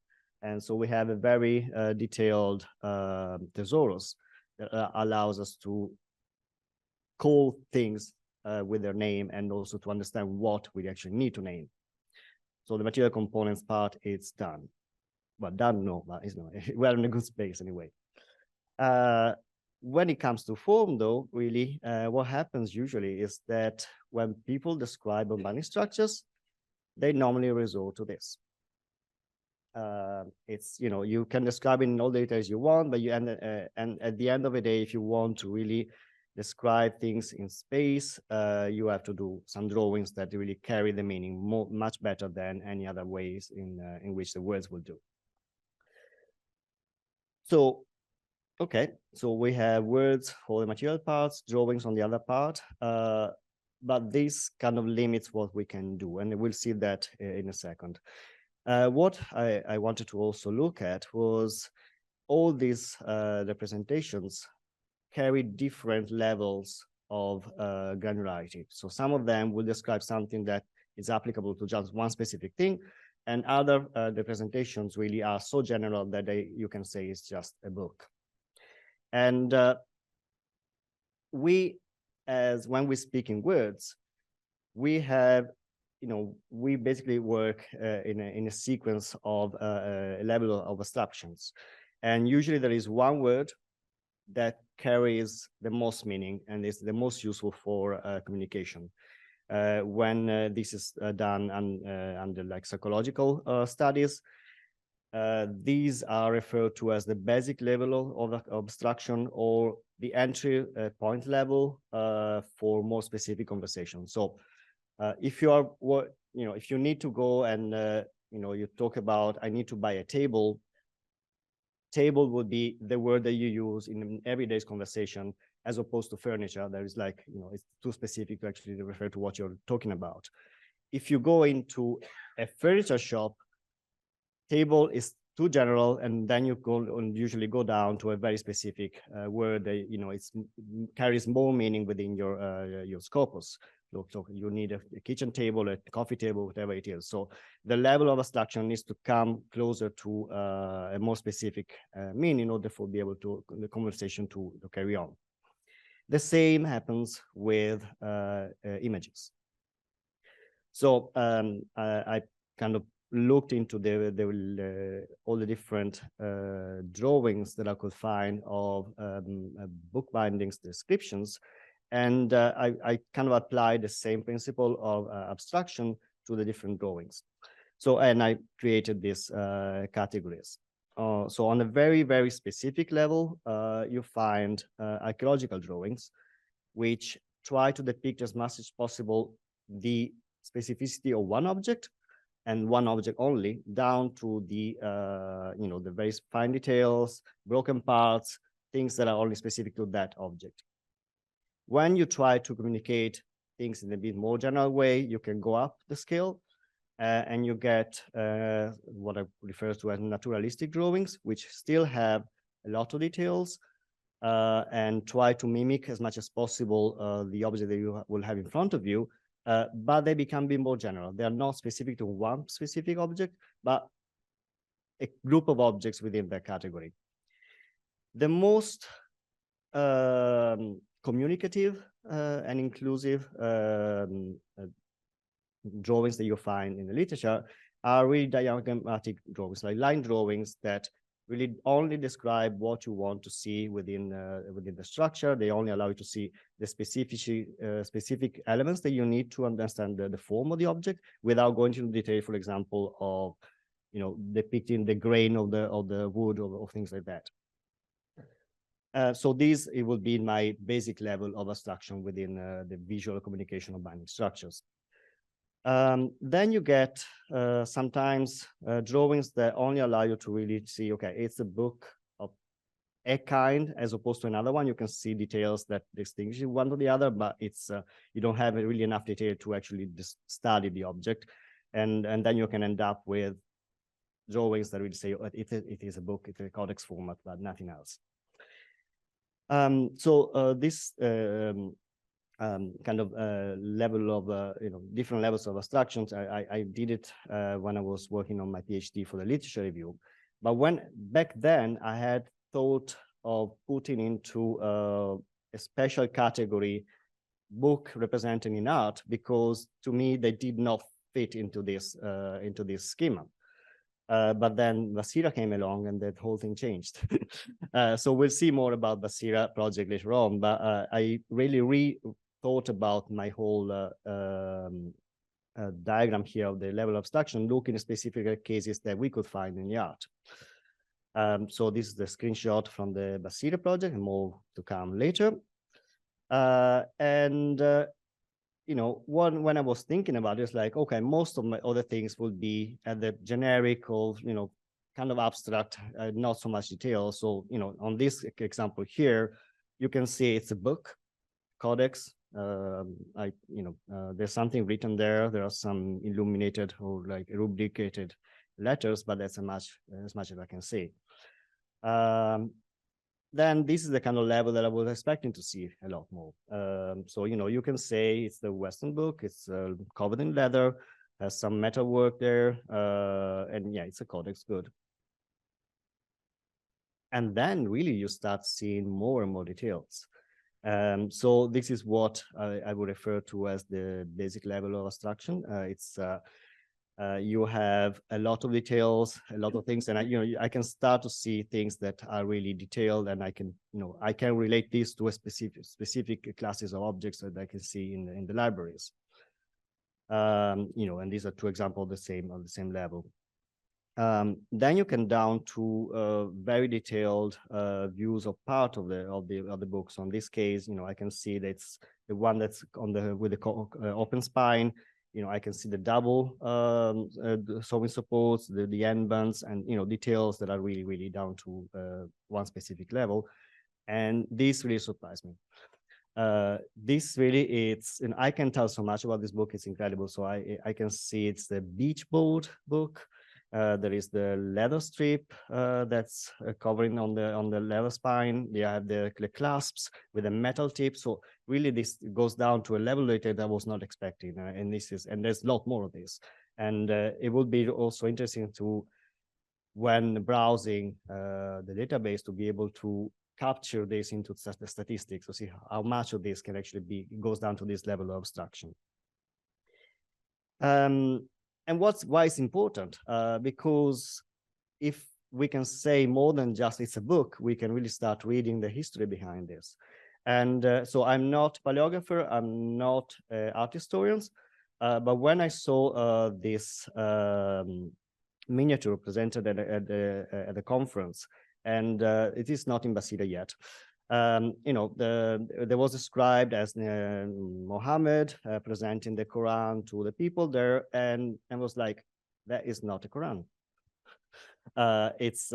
And so we have a very detailed thesaurus that allows us to call things with their name, and also to understand what we actually need to name. So the material components part, it's done. But done, no, but it's not. We're in a good space anyway. When it comes to form, though, really, what happens usually is that when people describe bookbinding structures, they normally resort to this. It's, you can describe it in all the details you want, but and at the end of the day, if you want to really describe things in space, you have to do some drawings that really carry the meaning much better than any other ways in which the words will do. So, okay, so we have words for the material parts, drawings on the other part, but this kind of limits what we can do, and we'll see that in a second. What I wanted to also look at was all these representations carry different levels of granularity. So some of them will describe something that is applicable to just one specific thing, and other representations really are so general that you can say it's just a book. And when we speak in words, we have, we basically work in a sequence of a level of abstractions. And usually there is one word that carries the most meaning and is the most useful for communication. When this is done under like psychological studies, these are referred to as the basic level of abstraction, or the entry point level for more specific conversation. So if you are, if you need to go and you talk about, I need to buy a table. Table would be the word that you use in an everyday conversation, as opposed to furniture. There is like, it's too specific to actually refer to what you're talking about. If you go into a furniture shop, table is too general, and then you usually go down to a very specific word that, it carries more meaning within your scopus. So you need a kitchen table, a coffee table, whatever it is. So the level of abstraction needs to come closer to a more specific meaning in order for the conversation to carry on. The same happens with images. So I kind of looked into all the different drawings that I could find of bookbindings descriptions. And I kind of applied the same principle of abstraction to the different drawings. So, and I created these categories. So on a very, very specific level, you find archaeological drawings, which try to depict as much as possible the specificity of one object, and one object only, down to the the very fine details, broken parts, things that are only specific to that object. When you try to communicate things in a bit more general way, you can go up the scale and you get what I refer to as naturalistic drawings, which still have a lot of details and try to mimic as much as possible the object that you will have in front of you, but they become a bit more general. They are not specific to one specific object, but a group of objects within that category. The most communicative and inclusive drawings that you find in the literature are really diagrammatic drawings, like line drawings that really only describe what you want to see within the structure. They only allow you to see the specific elements that you need to understand the form of the object, without going into detail, for example, of depicting the grain of the wood or things like that. So it will be my basic level of abstraction within the visual communication of binding structures. Then you get sometimes drawings that only allow you to really see, okay, it's a book of a kind as opposed to another one. You can see details that distinguish one to the other, but it's you don't have really enough detail to actually study the object, and then you can end up with drawings that really say, oh, it is a book, it's a codex format, but nothing else. This kind of level of different levels of abstractions, I did it when I was working on my PhD for the literature review. But back then I had thought of putting into a special category book representing in art, because to me they did not fit into this schema. But then Basira came along and that whole thing changed. So we'll see more about Basira project later on, but I really thought about my whole diagram here of the level of abstraction, looking at specific cases that we could find in the art. So this is the screenshot from the Basira project, and more to come later. When I was thinking about it, it's like, okay, most of my other things would be at the generic or, kind of abstract, not so much detail. So, on this example here, you can see it's a book, codex. There's something written there. There are some illuminated or like rubricated letters, but that's as much as I can say. then this is the kind of level that I was expecting to see a lot more. So, you know, you can say it's the Western book, it's covered in leather, has some metal work there, and yeah, it's a codex, good. And then really you start seeing more and more details. So this is what I would refer to as the basic level of abstraction. You have a lot of details, a lot of things, and I can start to see things that are really detailed, and I can relate this to a specific classes of objects that I can see in the libraries. And these are two examples on the same level. Then you can down to very detailed views of part of the book. So in this case, I can see that it's the one that's with the open spine. I can see the double sewing supports, the end bands, and details that are really, really down to one specific level. And this really surprised me. This really, and I can tell so much about this book. It's incredible. So I can see it's the beachboard book. There is the leather strip that's covering on the leather spine. You have the clasps with a metal tip. So really, this goes down to a level that I was not expecting. And there's a lot more of this. And it would be also interesting to, when browsing the database, to be able to capture this into the statistics to see how much of this can actually goes down to this level of abstraction. And why it's important? Because if we can say more than just it's a book, we can really start reading the history behind this. And so I'm not a paleographer, I'm not art historian, but when I saw this miniature presented at the conference, and it is not in Basila yet, there was described as Muhammad presenting the Quran to the people there, and was like, that is not a Quran. It's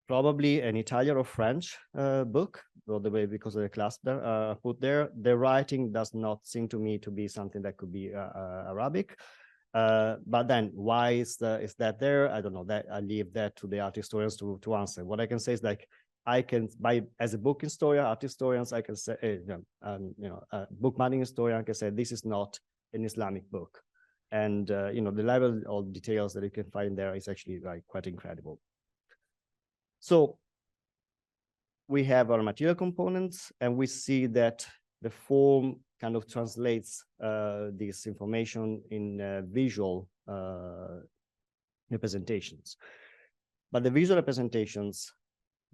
probably an Italian or French book, by the way, because of the class there put there. The writing does not seem to me to be something that could be Arabic. But then why is that there? I don't know. That I leave that to the art historians to answer. What I can say is, like, I can, as a book historian, art historians, I can say, bookbinding historian, I can say this is not an Islamic book, and the level of details that you can find there is actually like quite incredible. So we have our material components, and we see that the form kind of translates this information in visual representations. But the visual representations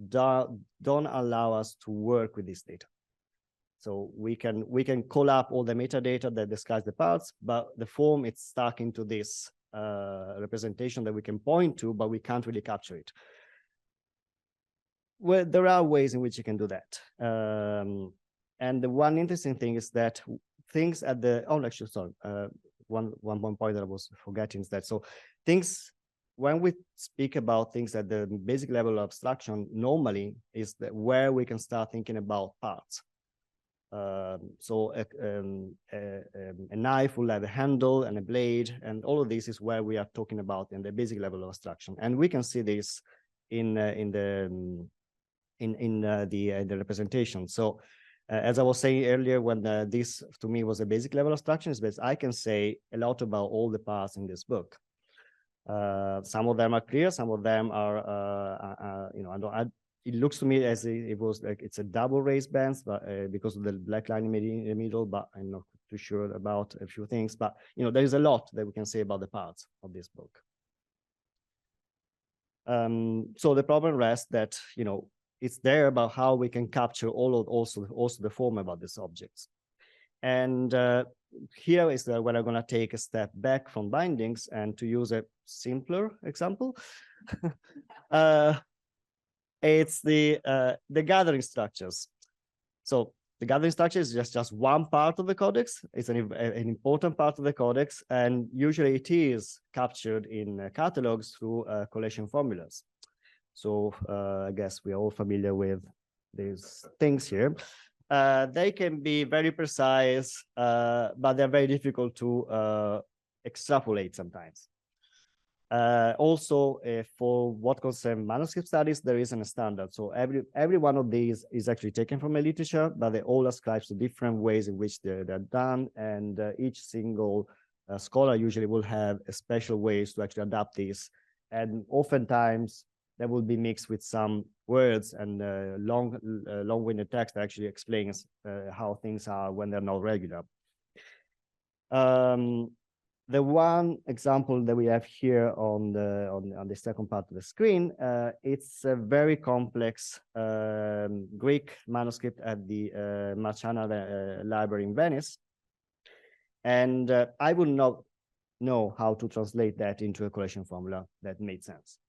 don't allow us to work with this data. So we can call up all the metadata that describes the parts, but the form, it's stuck into this representation that we can point to, but we can't really capture it. Well, there are ways in which you can do that. And the one interesting thing is that things at the, actually, sorry, one point that I was forgetting is that, so things, when we speak about things at the basic level of abstraction, normally is that where we can start thinking about parts. So a knife will have a handle and a blade, and all of this is where we are talking about in the basic level of abstraction. And we can see this in the representation. So as I was saying earlier, when this to me was a basic level abstraction, is because I can say a lot about all the parts in this book. Some of them are clear, some of them are, it looks to me as it was like it's a double raised bands, but because of the black line in the middle, but I'm not too sure about a few things. But there is a lot that we can say about the parts of this book. So the problem rests that it's there about how we can capture also the form about these objects. And here is where I'm going to take a step back from bindings and to use a simpler example. It's the gathering structures. So the gathering structure is just one part of the codex. It's an important part of the codex, and usually it is captured in catalogs through collation formulas. So I guess we are all familiar with these things here. They can be very precise, but they're very difficult to extrapolate sometimes. Also, for what concerns manuscript studies, there isn't a standard. So every one of these is actually taken from a literature, but they all ascribe to different ways in which they're done. And each single scholar usually will have a special ways to actually adapt this. And oftentimes, that will be mixed with some words and long-winded text that actually explains how things are when they're not regular. The one example that we have here on the second part of the screen, it's a very complex Greek manuscript at the Marciana Library in Venice. And I would not know how to translate that into a correction formula that made sense.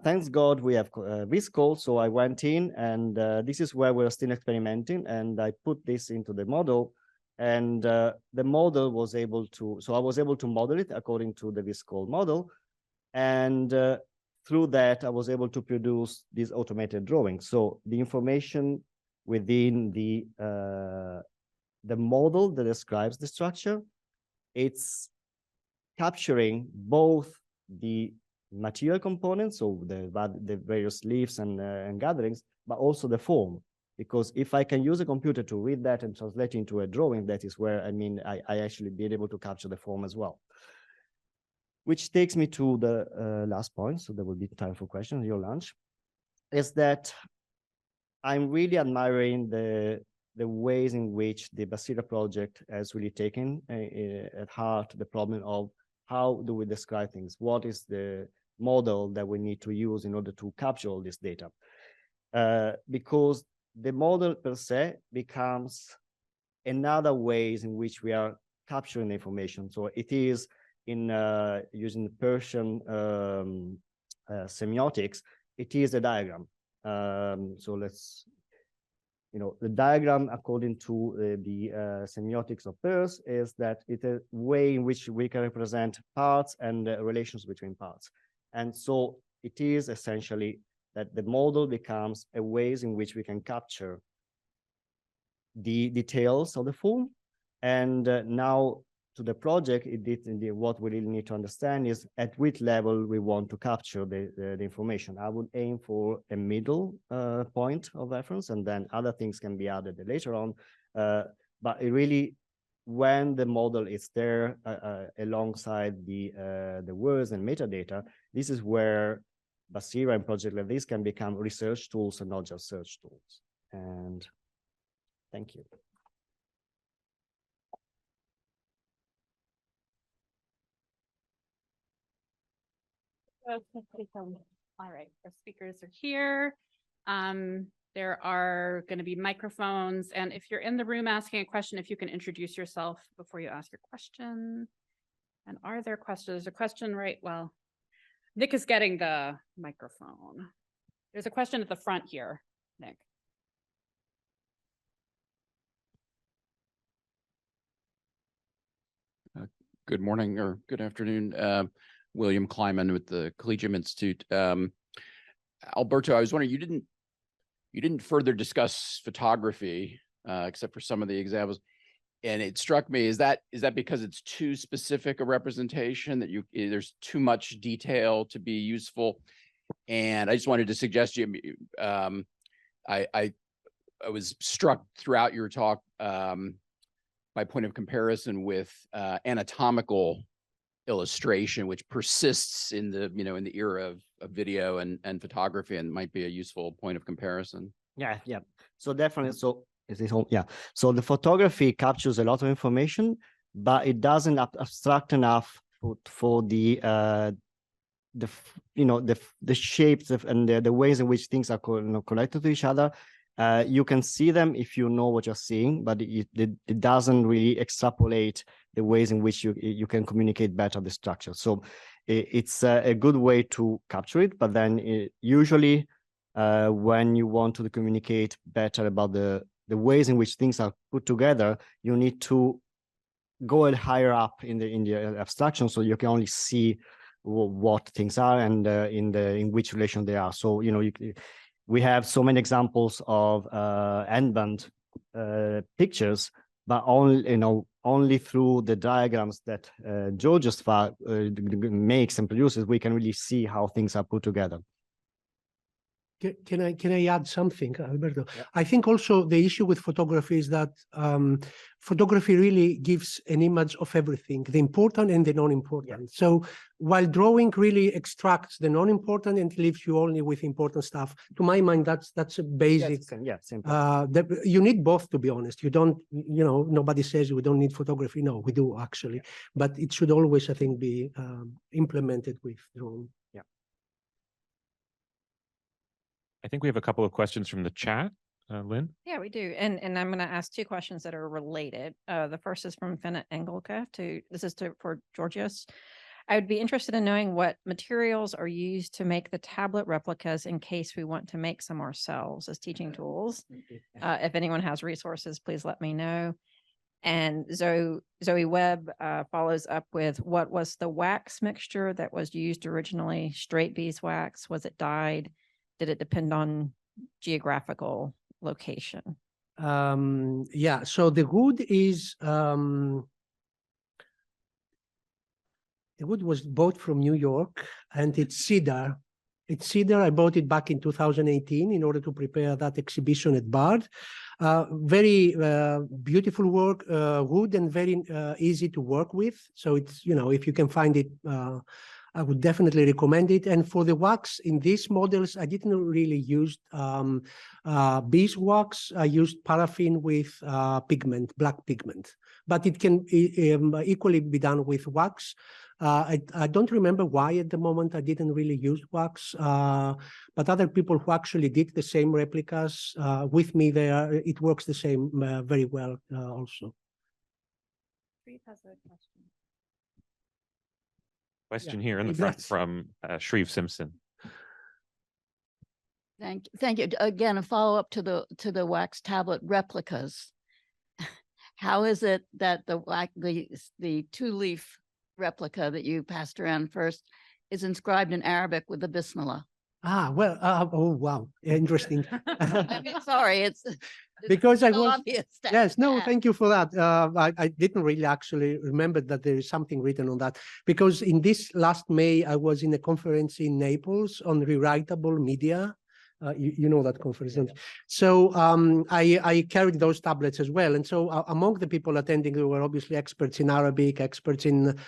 Thanks God we have this call, so I went in, and this is where we're still experimenting, and I put this into the model, and the model was able to, so I was able to model it according to the Viscol model, and through that I was able to produce this automated drawing. So the information within the model that describes the structure, it's capturing both the material components, so the various leaves and gatherings, but also the form. Because if I can use a computer to read that and translate into a drawing, that is where, I actually be able to capture the form as well. Which takes me to the last point, so there will be time for questions, your lunch, is that I'm really admiring the ways in which the Basira project has really taken at heart the problem of how do we describe things? What is the model that we need to use in order to capture all this data? Because the model per se becomes another ways in which we are capturing the information. So it is in using Persian semiotics, it is a diagram. So let's, the diagram according to the semiotics of Peirce is that it's a way in which we can represent parts and relations between parts. And so it is essentially that the model becomes a ways in which we can capture the details of the form. And now to the project, what we really need to understand is at which level we want to capture the information. I would aim for a middle point of reference, and then other things can be added later on. But it really, when the model is there alongside the words and metadata, this is where Basira and projects like this can become research tools and not just search tools. And thank you. All right, our speakers are here. There are going to be microphones, and if you're in the room asking a question, if you can introduce yourself before you ask your question. And are there questions? There's a question, right? Well, Nick is getting the microphone. There's a question at the front here, Nick. Good morning or good afternoon. William Kleiman with the Collegium Institute. Alberto, I was wondering, you didn't further discuss photography except for some of the examples, and it struck me, is that because it's too specific a representation that there's too much detail to be useful? And I just wanted to suggest you, I was struck throughout your talk by point of comparison with anatomical illustration, which persists in the in the era of video and photography, and might be a useful point of comparison. Yeah. So definitely. So is this all? Yeah. So the photography captures a lot of information, but it doesn't abstract enough for the shapes and the ways in which things are connected to each other. You can see them if you know what you're seeing, but it doesn't really extrapolate the ways in which you can communicate better the structure. So it's a good way to capture it, but then usually when you want to communicate better about the ways in which things are put together, you need to go higher up in the abstraction, so you can only see what things are and in which relation they are. So we have so many examples of endband pictures, but only only through the diagrams that Georgios makes and produces, we can really see how things are put together. Can I add something, Alberto? Yeah. I think also the issue with photography is that photography really gives an image of everything, the important and the non-important. Yeah. So while drawing really extracts the non-important and leaves you only with important stuff, to my mind, that's a basic. You need both, to be honest. You don't, nobody says we don't need photography. No, we do actually, but it should always, I think, be implemented with drawing. Yeah. I think we have a couple of questions from the chat. Lynn? Yeah, we do. And I'm going to ask two questions that are related. The first is from Finna Engelke for Georgios. I would be interested in knowing what materials are used to make the tablet replicas in case we want to make some ourselves as teaching tools. If anyone has resources, please let me know. And Zoe Webb follows up with, what was the wax mixture that was used originally? Straight beeswax? Was it dyed? Did it depend on geographical location? Yeah, so the wood is, the wood was bought from New York, and it's cedar. It's cedar. I bought it back in 2018 in order to prepare that exhibition at Bard. Very beautiful work, wood, and very easy to work with. So it's, if you can find it, I would definitely recommend it. And for the wax in these models, I didn't really use beeswax. I used paraffin with pigment, black pigment. But it can equally be done with wax. I don't remember why at the moment I didn't really use wax, but other people who actually did the same replicas with me there, it works the same very well also. Question here in the front from Shreve Simpson. Thank you. Again, a follow-up to the wax tablet replicas. How is it that the two-leaf replica that you passed around first is inscribed in Arabic with the Bismillah? Well, oh, wow, interesting. Sorry, it's because I was, obvious. yes, no, thank you for that. I didn't really actually remember that there is something written on that, because in this last May, I was in a conference in Naples on rewritable media. You know that conference. Yeah. So I carried those tablets as well. And so among the people attending, there were obviously experts in Arabic, experts in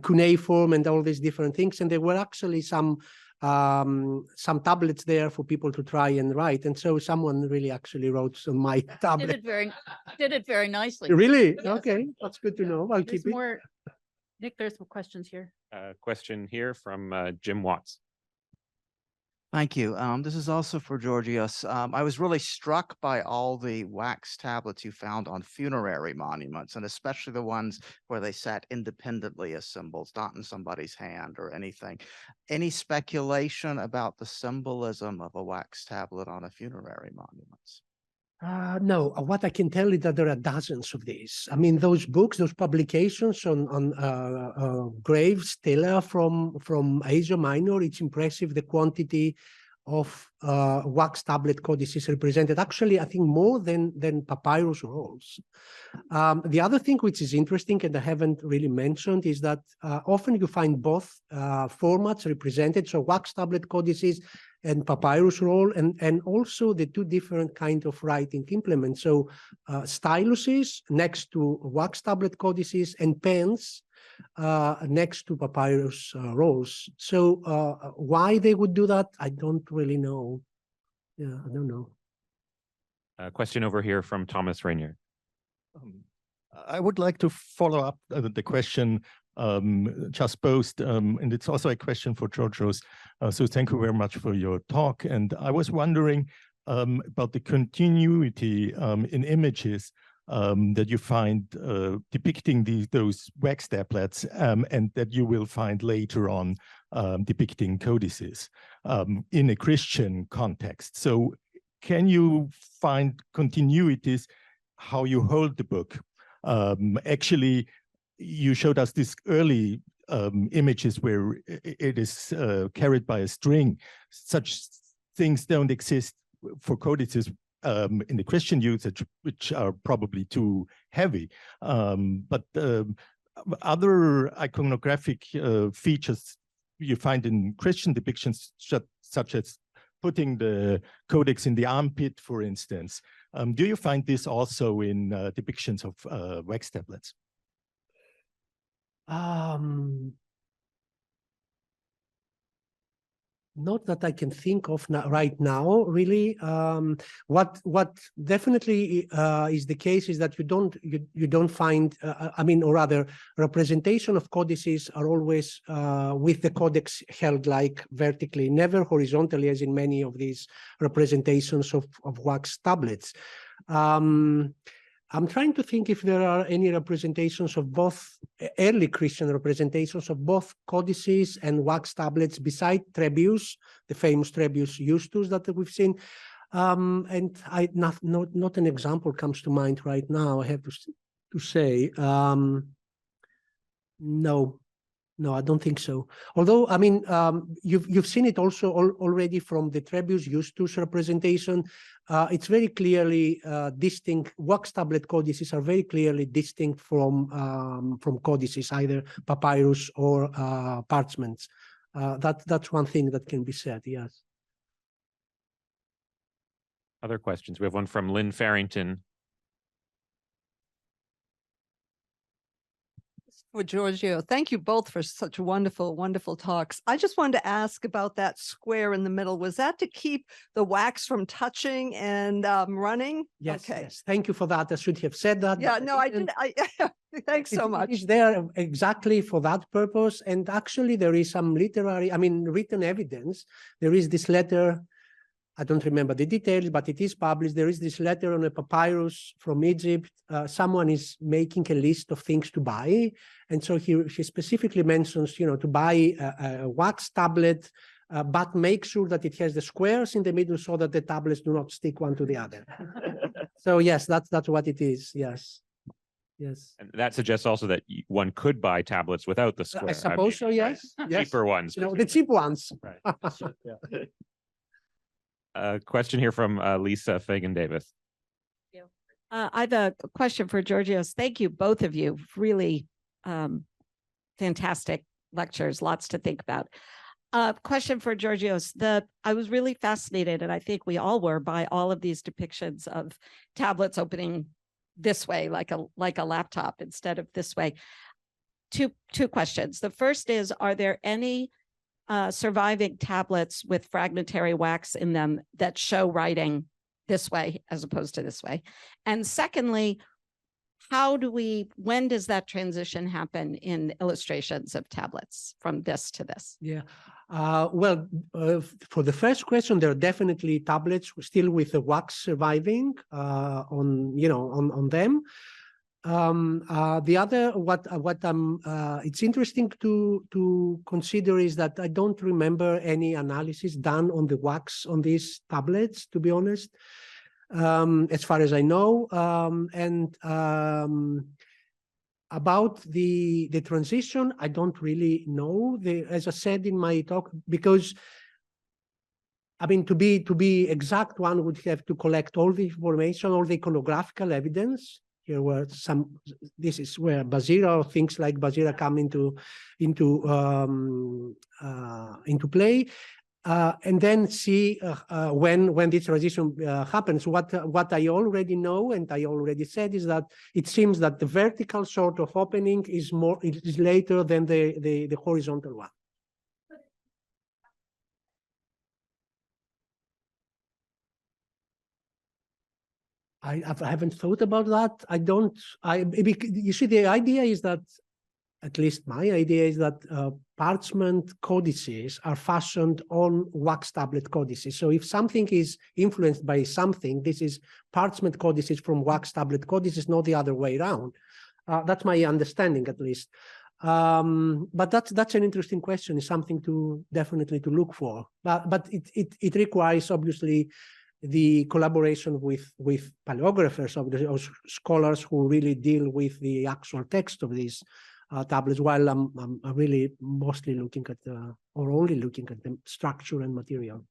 cuneiform and all these different things. And there were actually some tablets there for people to try and write. And so someone really actually wrote on my tablet. Did it very nicely. Really? Yes. Okay, that's good to know. I'll keep it. More. Nick, there's some questions here. Question here from Jim Watts. Thank you. This is also for Georgios. I was really struck by all the wax tablets you found on funerary monuments, and especially the ones where they sat independently as symbols, not in somebody's hand or anything. Any speculation about the symbolism of a wax tablet on a funerary monument? No, what I can tell is that there are dozens of these. I mean, those books, those publications on graves, stela from Asia Minor, it's impressive the quantity of wax tablet codices represented. Actually, I think more than papyrus rolls. The other thing which is interesting, and I haven't really mentioned, is that often you find both formats represented, so wax tablet codices and papyrus roll, and also the two different kind of writing implements. So styluses next to wax tablet codices, and pens next to papyrus rolls. So why they would do that, I don't really know. Yeah, I don't know. Question over here from Thomas Rainier. I would like to follow up the question just posed, and it's also a question for Georgios. So thank you very much for your talk. And I was wondering about the continuity in images that you find depicting those wax tablets, and that you will find later on depicting codices in a Christian context. So can you find continuities how you hold the book? Actually, you showed us these early images where it is carried by a string. Such things don't exist for codices in the Christian usage, which are probably too heavy. But other iconographic features you find in Christian depictions, such as putting the codex in the armpit, for instance. Do you find this also in depictions of wax tablets? Not that I can think of right now, really. What definitely is the case is that you don't find, I mean, or rather, representation of codices are always with the codex held like vertically, never horizontally, as in many of these representations of wax tablets. I'm trying to think if there are any representations of both early Christian representations of both codices and wax tablets beside Trebius, the famous Trebius Justus that we've seen. And not an example comes to mind right now, I have to say. No, I don't think so. Although, I mean, you've seen it also already from the Trebius Justus representation. It's very clearly distinct. Wax tablet codices are very clearly distinct from codices, either papyrus or parchments. That's one thing that can be said. Yes. Other questions? We have one from Lynn Farrington. For Giorgio, thank you both for such wonderful, wonderful talks. I just wanted to ask about that square in the middle. Was that to keep the wax from touching and running? Yes, okay. yes. Thank you for that. I should have said that. Yeah, no, I didn't. Thanks so much. It's there exactly for that purpose. And actually, there is some written evidence. There is this letter. I don't remember the details, but it is published. There is this letter on a papyrus from Egypt. Someone is making a list of things to buy. And so she specifically mentions, to buy a wax tablet, but make sure that it has the squares in the middle so that the tablets do not stick one to the other. So yes, that's what it is. Yes. Yes. And that suggests also that one could buy tablets without the square. I suppose so, yes. Right. Yes. Cheaper ones. The cheap ones. Right. A question here from Lisa Fagan-Davis. I have a question for Georgios. Thank you, both of you. Really fantastic lectures, lots to think about. Question for Georgios. I was really fascinated, and I think we all were, by all of these depictions of tablets opening this way, like a laptop, instead of this way. Two questions. The first is, are there any surviving tablets with fragmentary wax in them that show writing this way as opposed to this way? And secondly, when does that transition happen in illustrations of tablets from this to this? Yeah. For the first question, there are definitely tablets still with the wax surviving on them. The other, it's interesting to consider is that I don't remember any analysis done on the wax on these tablets, to be honest, as far as I know. About the transition, I don't really know. As I said in my talk, because to be exact, one would have to collect all the information, all the iconographical evidence. Here were this is where Basira or things like Basira come into play, and then see when this transition happens. What I already know and I already said is that it seems that the vertical sort of opening is later than the horizontal one. I haven't thought about that. You see, the idea is that, at least my idea is that parchment codices are fashioned on wax tablet codices. So if something is influenced by something, this is parchment codices from wax tablet codices, not the other way around. That's my understanding, at least. But that's an interesting question. It's something definitely to look for. But it requires, obviously, the collaboration with paleographers, or scholars who really deal with the actual text of these tablets, while I'm really mostly looking at or only looking at the structure and material.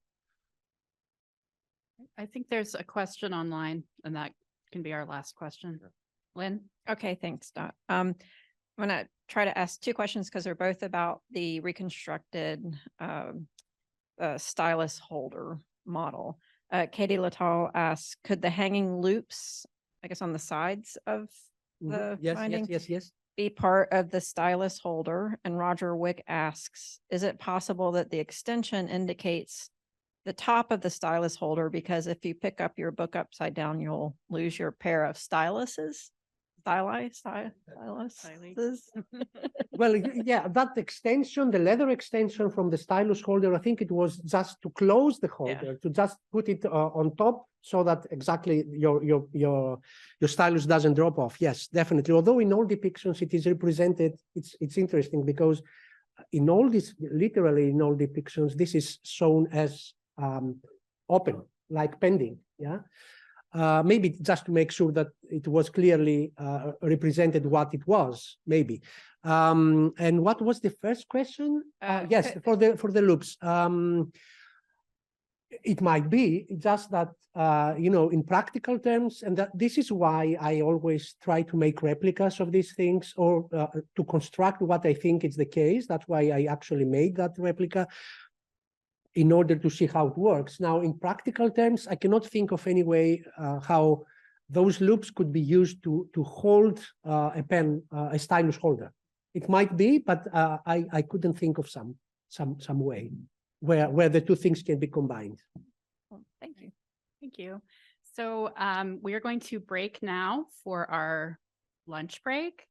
I think there's a question online, and that can be our last question. Lynn? Okay, thanks, Dot. I'm gonna try to ask two questions because they're both about the reconstructed stylus holder model. Katie Littall asks, could the hanging loops, I guess on the sides of the Yes, binding, yes. be part of the stylus holder? And Roger Wick asks, is it possible that the extension indicates the top of the stylus holder? Because if you pick up your book upside down, you'll lose your pair of styluses. Styluses. Well, yeah, that extension, the leather extension from the stylus holder, I think it was just to close the holder, to just put it on top so that exactly your stylus doesn't drop off. Yes, definitely. Although in all depictions it is represented, it's interesting because in all this, literally in all depictions, this is shown as open, like pending. Yeah. Maybe just to make sure that it was clearly represented what it was, maybe. And what was the first question? Yes, for the loops. It might be just that, in practical terms, and that this is why I always try to make replicas of these things or to construct what I think is the case. That's why I actually made that replica, in order to see how it works. Now, in practical terms, I cannot think of any way how those loops could be used to hold a pen, a stylus holder. It might be, but I couldn't think of some way where the two things can be combined. Well, thank you. Thank you. So we are going to break now for our lunch break.